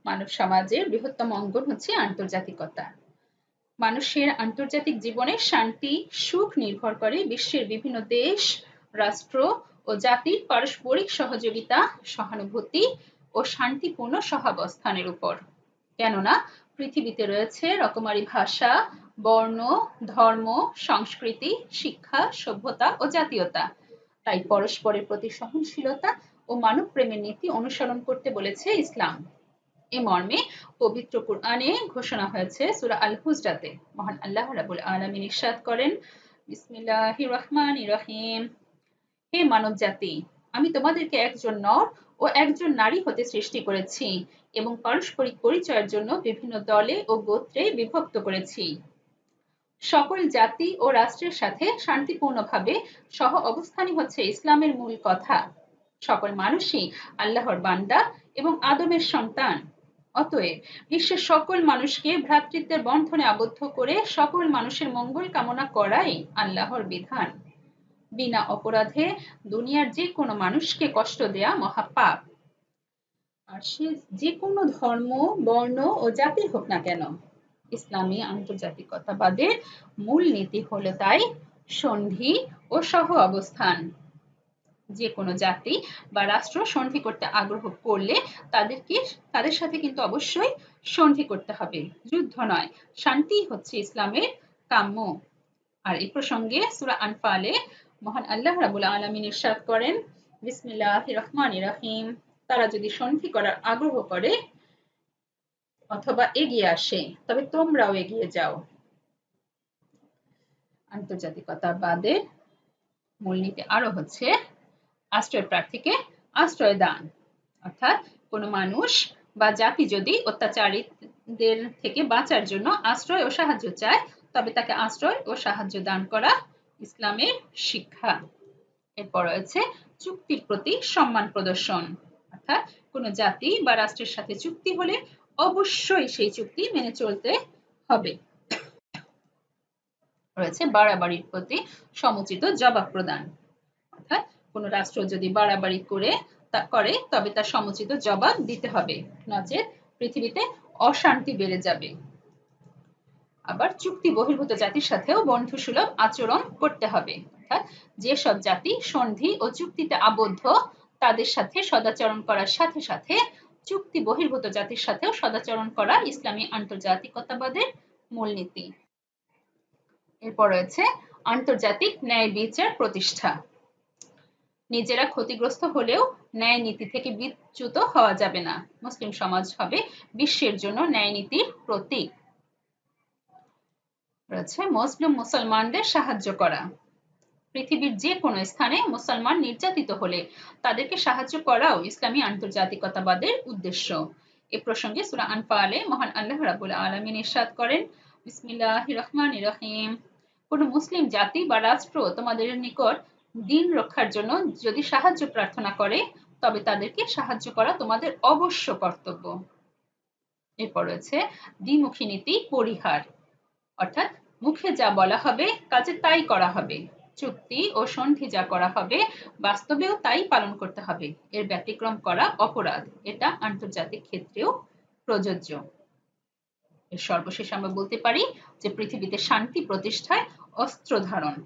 মানব সমাজের বৃহত্তম অঙ্গন হচ্ছে আন্তর্জাতিকতা। মানুষের আন্তর্জাতিক জীবনের শান্তি সুখ নির্ভর করে বিশ্বের বিভিন্ন দেশ, রাষ্ট্র ও জাতির পারস্পরিক সহযোগিতা, সহানুভূতি ও শান্তিপূর্ণ সহাবস্থানের উপর। কেননা পৃথিবীতে রয়েছে রকমারি ভাষা, বর্ণ, ধর্ম, সংস্কৃতি, শিক্ষা, সভ্যতা ও জাতীয়তা। তাই পরস্পরের প্রতি সহনশীলতা ও মানব প্রেমের নীতি অনুসরণ করতে বলেছে ইসলাম। এ মর্মে পবিত্র কুরআনে ঘোষণা হয়েছে সূরা আল হুজরাতে। মহান আল্লাহ রাব্বুল আলামিন ইরশাদ করেন, বিসমিল্লাহির রহমানির রহিম, হে মানব জাতি, আমি তোমাদেরকে একজন নর ও একজন নারী হতে সৃষ্টি করেছি এবং পারস্পরিক পরিচয়ের জন্য বিভিন্ন দলে ও গোত্রে বিভক্ত করেছি। সকল জাতি ও রাষ্ট্রের সাথে শান্তিপূর্ণভাবে সহ অবস্থানই হচ্ছে ইসলামের মূল কথা। সকল মানুষই আল্লাহর বান্দা এবং আদমের সন্তান। অতএব বিশ্বের সকল মানুষকে ভ্রাতৃত্বের বন্ধনে আবদ্ধ করে সকল মানুষের মঙ্গল কামনা করাই আল্লাহর বিধান। বিনা অপরাধে দুনিয়ার যে কোনো মানুষকে কষ্ট দেয়া মহাপাপ। আর সে যে কোনো ধর্ম, বর্ণ ও জাতির হোক না কেন। ইসলামী আন্তর্জাতিকতাবাদের মূল নীতি হলো তাই সন্ধি ও সহ অবস্থান। যে কোনো জাতি বা রাষ্ট্র সন্ধি করতে আগ্রহ করলে তাদের সাথে কিন্তু অবশ্যই সন্ধি করতে হবে, যুদ্ধ নয়। শান্তি হচ্ছে ইসলামের কাম্য। আর এই প্রসঙ্গে সূরা আনফালে মহান আল্লাহ রাব্বুল আলামিন ইরশাদ করেন, বিসমিল্লাহির রহমানির রহিম, তারা যদি সন্ধি করার আগ্রহ করে অথবা এগিয়ে আসে তবে তোমরাও এগিয়ে যাও। আন্তর্জাতিকতাবাদের মূলনীতি আরো হচ্ছে আশ্রয় প্রার্থীকে আশ্রয় দান। অর্থাৎ কোনো মানুষ বা জাতি যদি অত্যাচারীদের থেকে বাঁচার জন্য আশ্রয় ও সাহায্য চায় তবে তাকে আশ্রয় ও সাহায্য দান করা ইসলামের শিক্ষা। এরপর রয়েছে চুক্তির প্রতি সম্মান প্রদর্শন। অর্থাৎ কোনো জাতি বা রাষ্ট্রের সাথে চুক্তি হলে অবশ্যই সেই চুক্তি মেনে চলতে হবে। রয়েছে বাড়াবাড়ির প্রতি সমুচিত জবাব প্রদান। অর্থাৎ কোনো রাষ্ট্র যদি বাড়াবাড়ি করে তবে তার সমুচিত জবাব দিতে হবে, নচেৎ পৃথিবীতে অশান্তি বেড়ে যাবে। আবার চুক্তি বহির্ভূত জাতির সাথেও বন্ধুসুলভ আচরণ করতে হবে। অর্থাৎ যেসব জাতি সন্ধি ও চুক্তিতে আবদ্ধ তাদের সাথে সদাচরণ করার সাথে সাথে চুক্তি বহির্ভূত জাতির সাথেও সদাচরণ করা ইসলামী আন্তর্জাতিকতাবাদের মূলনীতি। এরপর রয়েছে আন্তর্জাতিক ন্যায় বিচার প্রতিষ্ঠা। নিজেরা ক্ষতিগ্রস্ত হলেও ন্যায় নীতি থেকে বিচ্যুত হওয়া যাবে না। মুসলিম সমাজ হবে বিশ্বের জন্য ন্যায় নীতির প্রতীক। রয়েছে মুসলিম মুসলমানদের সাহায্য করা। পৃথিবীর যে কোনো স্থানে মুসলমান নির্যাতিত হলে তাদেরকে সাহায্য করাও ইসলামী আন্তর্জাতিকতাবাদের উদ্দেশ্য। এ প্রসঙ্গে সূরা আনফালে মহান আল্লাহ রাব্বুল আলামিন ইরশাদ করেন, বিসমিল্লাহির রহমানির রহিম, কোনো মুসলিম জাতি বা রাষ্ট্র তোমাদের নিকট দ্বীন রক্ষার জন্য যদি সাহায্য প্রার্থনা করে তবে তাদেরকে সাহায্য করা তোমাদের অবশ্য কর্তব্য। এরপর রয়েছে দ্বিমুখী নীতি পরিহার। অর্থাৎ মুখে যা বলা হবে কাজে তাই করা হবে। চুক্তি ও সন্ধি যা করা হবে বাস্তবেও তাই পালন করতে হবে। এর ব্যতিক্রম করা অপরাধ। এটা আন্তর্জাতিক ক্ষেত্রেও প্রযোজ্য। এর সর্বশেষ আমরা বলতে পারি যে পৃথিবীতে শান্তি প্রতিষ্ঠায় অস্ত্র ধারণ,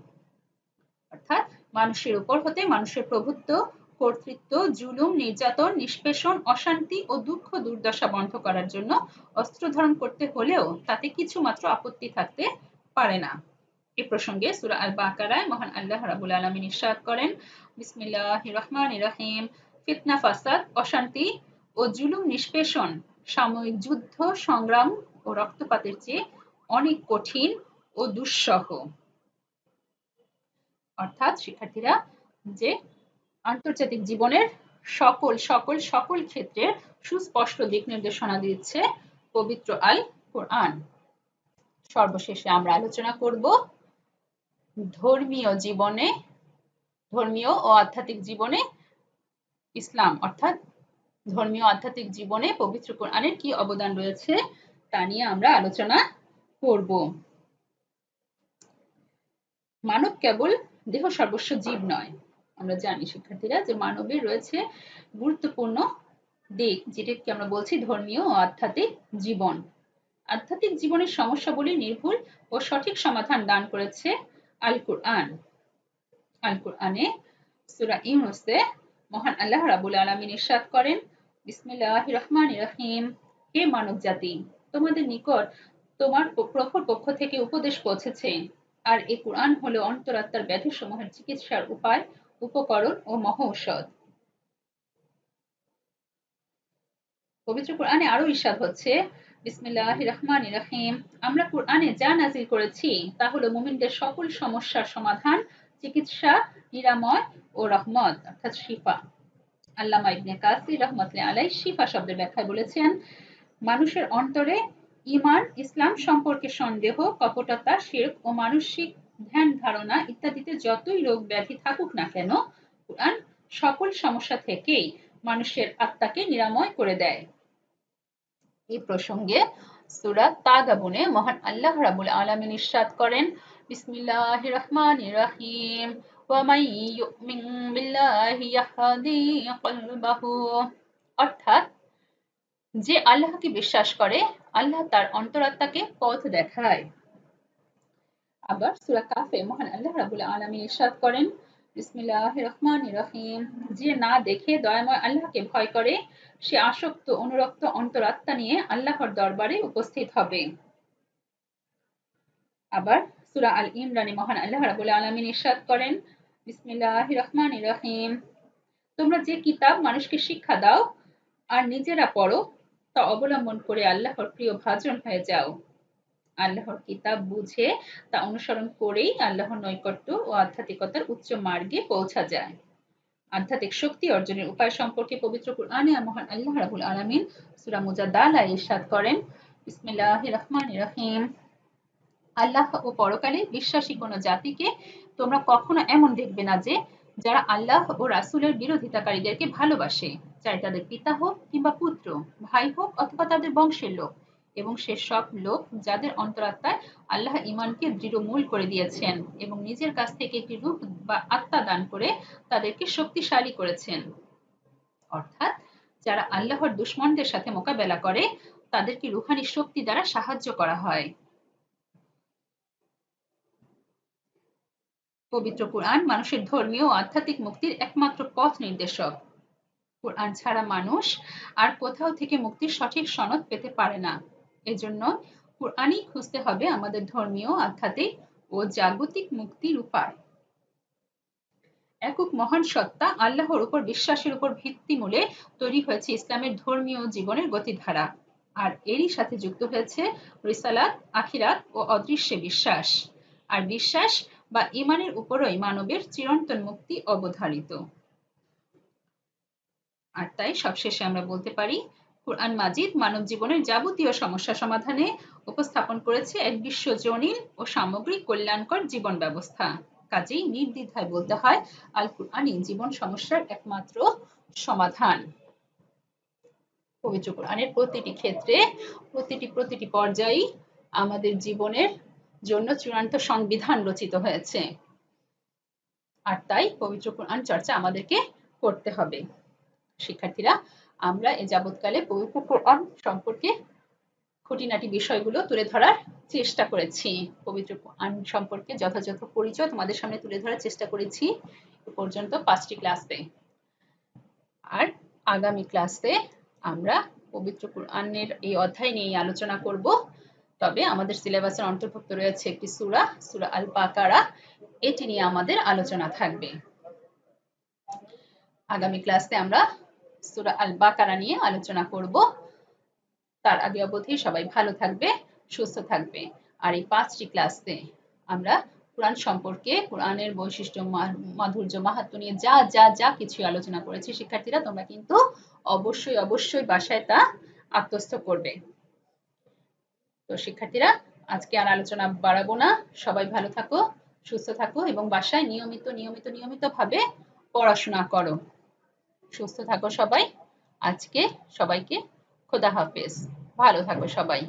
অর্থাৎ মানুষের উপর হতে মানুষের প্রভুত্ব, কর্তৃত্ব, জুলুম, নির্যাতন, নিষ্পেষণ, অশান্তি ও দুঃখ দুর্দশা বন্ধ করার জন্য অস্ত্র ধারণ করতে হলেও তাতে কিছু মাত্র আপত্তি থাকতে পারে না। এ প্রসঙ্গে সূরা আল বাকারায় মহান আল্লাহ রাব্বুল আলামিন ইরশাদ করেন, বিসমিল্লাহির রহমানির রহিম, ফিতনা, ফাসাদ, অশান্তি ও জুলুম নিষ্পেষণ সাময়িক যুদ্ধ, সংগ্রাম ও রক্তপাতের চেয়ে অনেক কঠিন ও দুঃসহ। অর্থাৎ শিক্ষার্থীরা, যে আন্তর্জাতিক জীবনের সকল সকল সকল ক্ষেত্রের সুস্পষ্ট দিক নির্দেশনা দিচ্ছে পবিত্র আল কোরআন। সর্বশেষে আমরা আলোচনা করব ধর্মীয় জীবনে, ধর্মীয় ও আধ্যাত্মিক জীবনে ইসলাম, অর্থাৎ ধর্মীয় আধ্যাত্মিক জীবনে পবিত্র কোরআনের কি অবদান রয়েছে তা নিয়ে আমরা আলোচনা করব। মানব কেবল দেহ সর্বস্ব জীব নয়। আমরা জানি শিক্ষার্থীরা যে মানবের রয়েছে গুরুত্বপূর্ণ দিক, যেটাকে আমরা বলছি ধর্মীয় ও আধ্যাত্মিক জীবন। আধ্যাত্মিক জীবনের সমস্যাগুলি নির্ভুল ও সঠিক সমাধান দান করেছে আল কোরআন। আল কোরআনে সূরা ইউনূসে মহান আল্লাহ রাব্বুল আলামিন ইরশাদ করেন, বিসমিল্লাহির রহমানির রহিম, হে মানব জাতি, তোমাদের নিকট তোমার প্রভুর পক্ষ থেকে উপদেশ পৌঁছেছে, আর এই কোরআন হলো অন্তরাত্মার ব্যাধিসমূহের চিকিৎসার উপায়, উপকরণ ও মহৌষধ। পবিত্র কোরআনে আরো ইরশাদ হচ্ছে, বিসমিল্লাহির রহমানির রহিম, আমরা কোরআনে যা নাজিল করেছি তা হলো মুমিনদের সকল সমস্যার সমাধান, চিকিৎসা, নিরাময় ও রহমত, অর্থাৎ শিফা। আল্লামা ইবনে কাসির রাহমাতুল্লাহি আলাইহি শিফা শব্দের ব্যাখ্যায় বলেছেন, মানুষের অন্তরে ঈমান, ইসলাম সম্পর্কে সন্দেহ, কপটতা, শিরক ও মানসিক ধ্যান ধারণা ইত্যাদিতে যতই রোগ ব্যাধি থাকুক না কেন, কোরআন সকল সমস্যা থেকেই মানুষের আত্মাকে নিরাময় করে দেয়। এই প্রসঙ্গে সূরা তাগাবুনে মহান আল্লাহ রাব্বুল আলামিন ইরশাদ করেন, বিসমিল্লাহির রহমানির রহিম, ওয়া মান ইউমিন বিল্লাহি ইয়াহদি কলবাহু, অর্থাৎ যে আল্লাহকে বিশ্বাস করে আল্লাহ তার অন্তরাত্মাকে পথ দেখায়। আবার সূরা কাফে মহান আল্লাহ রাব্বুল আলামিন ইরশাদ করেন, বিসমিল্লাহির রহমানির রহিম, যে না দেখে দয়াময় আল্লাহকে ভয় করে সে আসক্ত অনুরক্ত অন্তরাত্মা নিয়ে আল্লাহর দরবারে উপস্থিত হবে। আবার সূরা আল ইমরানে মহান আল্লাহ রাব্বুল আলামিন ইরশাদ করেন, বিসমিল্লাহির রহমানির রহিম, তোমরা যে কিতাব মানুষকে শিক্ষা দাও আর নিজেরা পড়ো তা অবলম্বন করে আল্লাহর প্রিয় ভাজন হয়ে যাও। আল্লাহর কিতাব বুঝে তা অনুসরণ করেই আল্লাহর নৈকট্য ও আধ্যাত্মিকতার উচ্চ মার্গে পৌঁছা যায়। আধ্যাত্মিক শক্তি অর্জনের উপায় সম্পর্কে পবিত্র কোরআনে মহান আল্লাহ রাব্বুল আলামিন সূরা মুজাদালায় ইরশাদ করেন, বিসমিল্লাহির রহমানির রহিম, আল্লাহ ও পরকালে বিশ্বাসী কোন জাতিকে তোমরা কখনো এমন দেখবে না যে যারা আল্লাহ ও রাসূলের বিরোধিতাকারীদেরকে ভালোবাসে, চাই তাদের পিতা হোক কিংবা পুত্র, ভাই হোক অথবা তাদের বংশের লোক, এবং সেসব লোক যাদের অন্তরাত্মায় আল্লাহ ঈমানকে দৃঢ়মূল করে দিয়েছেন এবং নিজের কাছ থেকে একটি রূহ বা আত্মা দান করে তাদেরকে শক্তিশালী করেছেন। অর্থাৎ যারা আল্লাহর দুশমনদের সাথে মোকাবেলা করে তাদেরকে রুহানি শক্তি দ্বারা সাহায্য করা হয়। পবিত্র কোরআন মানুষের ধর্মীয় ও আধ্যাত্মিক মুক্তির একমাত্র পথ নির্দেশক। কোরআন ছাড়া মানুষ আর কোথাও থেকে মুক্তির সঠিক সনদ পেতে পারে না। এজন্য কোরআনই খুঁজতে হবে আমাদের ধর্মীয়, আধ্যাত্মিক ও জাগতিক মুক্তির উপায়। একক মহান সত্তা আল্লাহর উপর বিশ্বাসের উপর ভিত্তিমূলে তৈরি হয়েছে ইসলামের ধর্মীয় জীবনের গতিধারা, আর এরই সাথে যুক্ত হয়েছে রিসালাত, আখিরাত ও অদৃশ্যে বিশ্বাস। আর বিশ্বাস বা ঈমানের উপরই মানবের চিরন্তন মুক্তি অবধারিত। আর তাই সবশেষে আমরা বলতে পারি, কোরআন মাজিদ মানব জীবনের যাবতীয় সমস্যা সমাধানে উপস্থাপন করেছে এক বিশ্বজনীন ও সামগ্রিক কল্যাণকর জীবন ব্যবস্থা। কাজেই নির্দ্বিধায় বলতে হয়, আল কোরআনই জীবন সমস্যার একমাত্র সমাধান। পবিত্র কোরআনের প্রতিটি ক্ষেত্রে, প্রতিটি পর্যায়েই আমাদের জীবনের জন্য চূড়ান্ত সংবিধান রচিত হয়েছে। আর তাই পবিত্র কোরআন চর্চা আমাদেরকে করতে হবে। শিক্ষার্থীরা, আমরা এ যাবৎকালে পবিত্র কোরআন সম্পর্কে খুঁটিনাটি বিষয়গুলো তুলে ধরার চেষ্টা করেছি। পবিত্র কোরআন সম্পর্কে যথাযথ পরিচয় তোমাদের সামনে তুলে ধরার চেষ্টা করেছি এ পর্যন্ত 5টি ক্লাসে। আর আগামী ক্লাসে আমরা পবিত্র কোরআনের এই অধ্যায় নিয়ে আলোচনা করব। তবে আমাদের সিলেবাসের অন্তর্ভুক্ত রয়েছে একটি সূরা, সূরা আল বাকারা, এটি নিয়ে আমাদের আলোচনা থাকবে। আগামী ক্লাসে আমরা সূরা আল বাকারা নিয়ে আলোচনা করব। তার আগে অবধি সবাই ভালো থাকবে, সুস্থ থাকবে। আর এই 5টি ক্লাসে আমরা কোরআন সম্পর্কে, কোরআনের বৈশিষ্ট্য, মাধুর্য, মাহাত্ম্য নিয়ে যা যা যা কিছু আলোচনা করেছি, শিক্ষার্থীরা তোমরা কিন্তু অবশ্যই অবশ্যই বাসায় তা আত্মস্থ করবে। তো শিক্ষার্থীরা, আজকে আর আলোচনা বাড়াবো না। সবাই ভালো থাকো, সুস্থ থাকো এবং বাসায় নিয়মিত ভাবে পড়াশোনা করো। সুস্থ থাকো সবাই। আজকে সবাইকে খোদা হাফেজ। ভালো থাকো সবাই।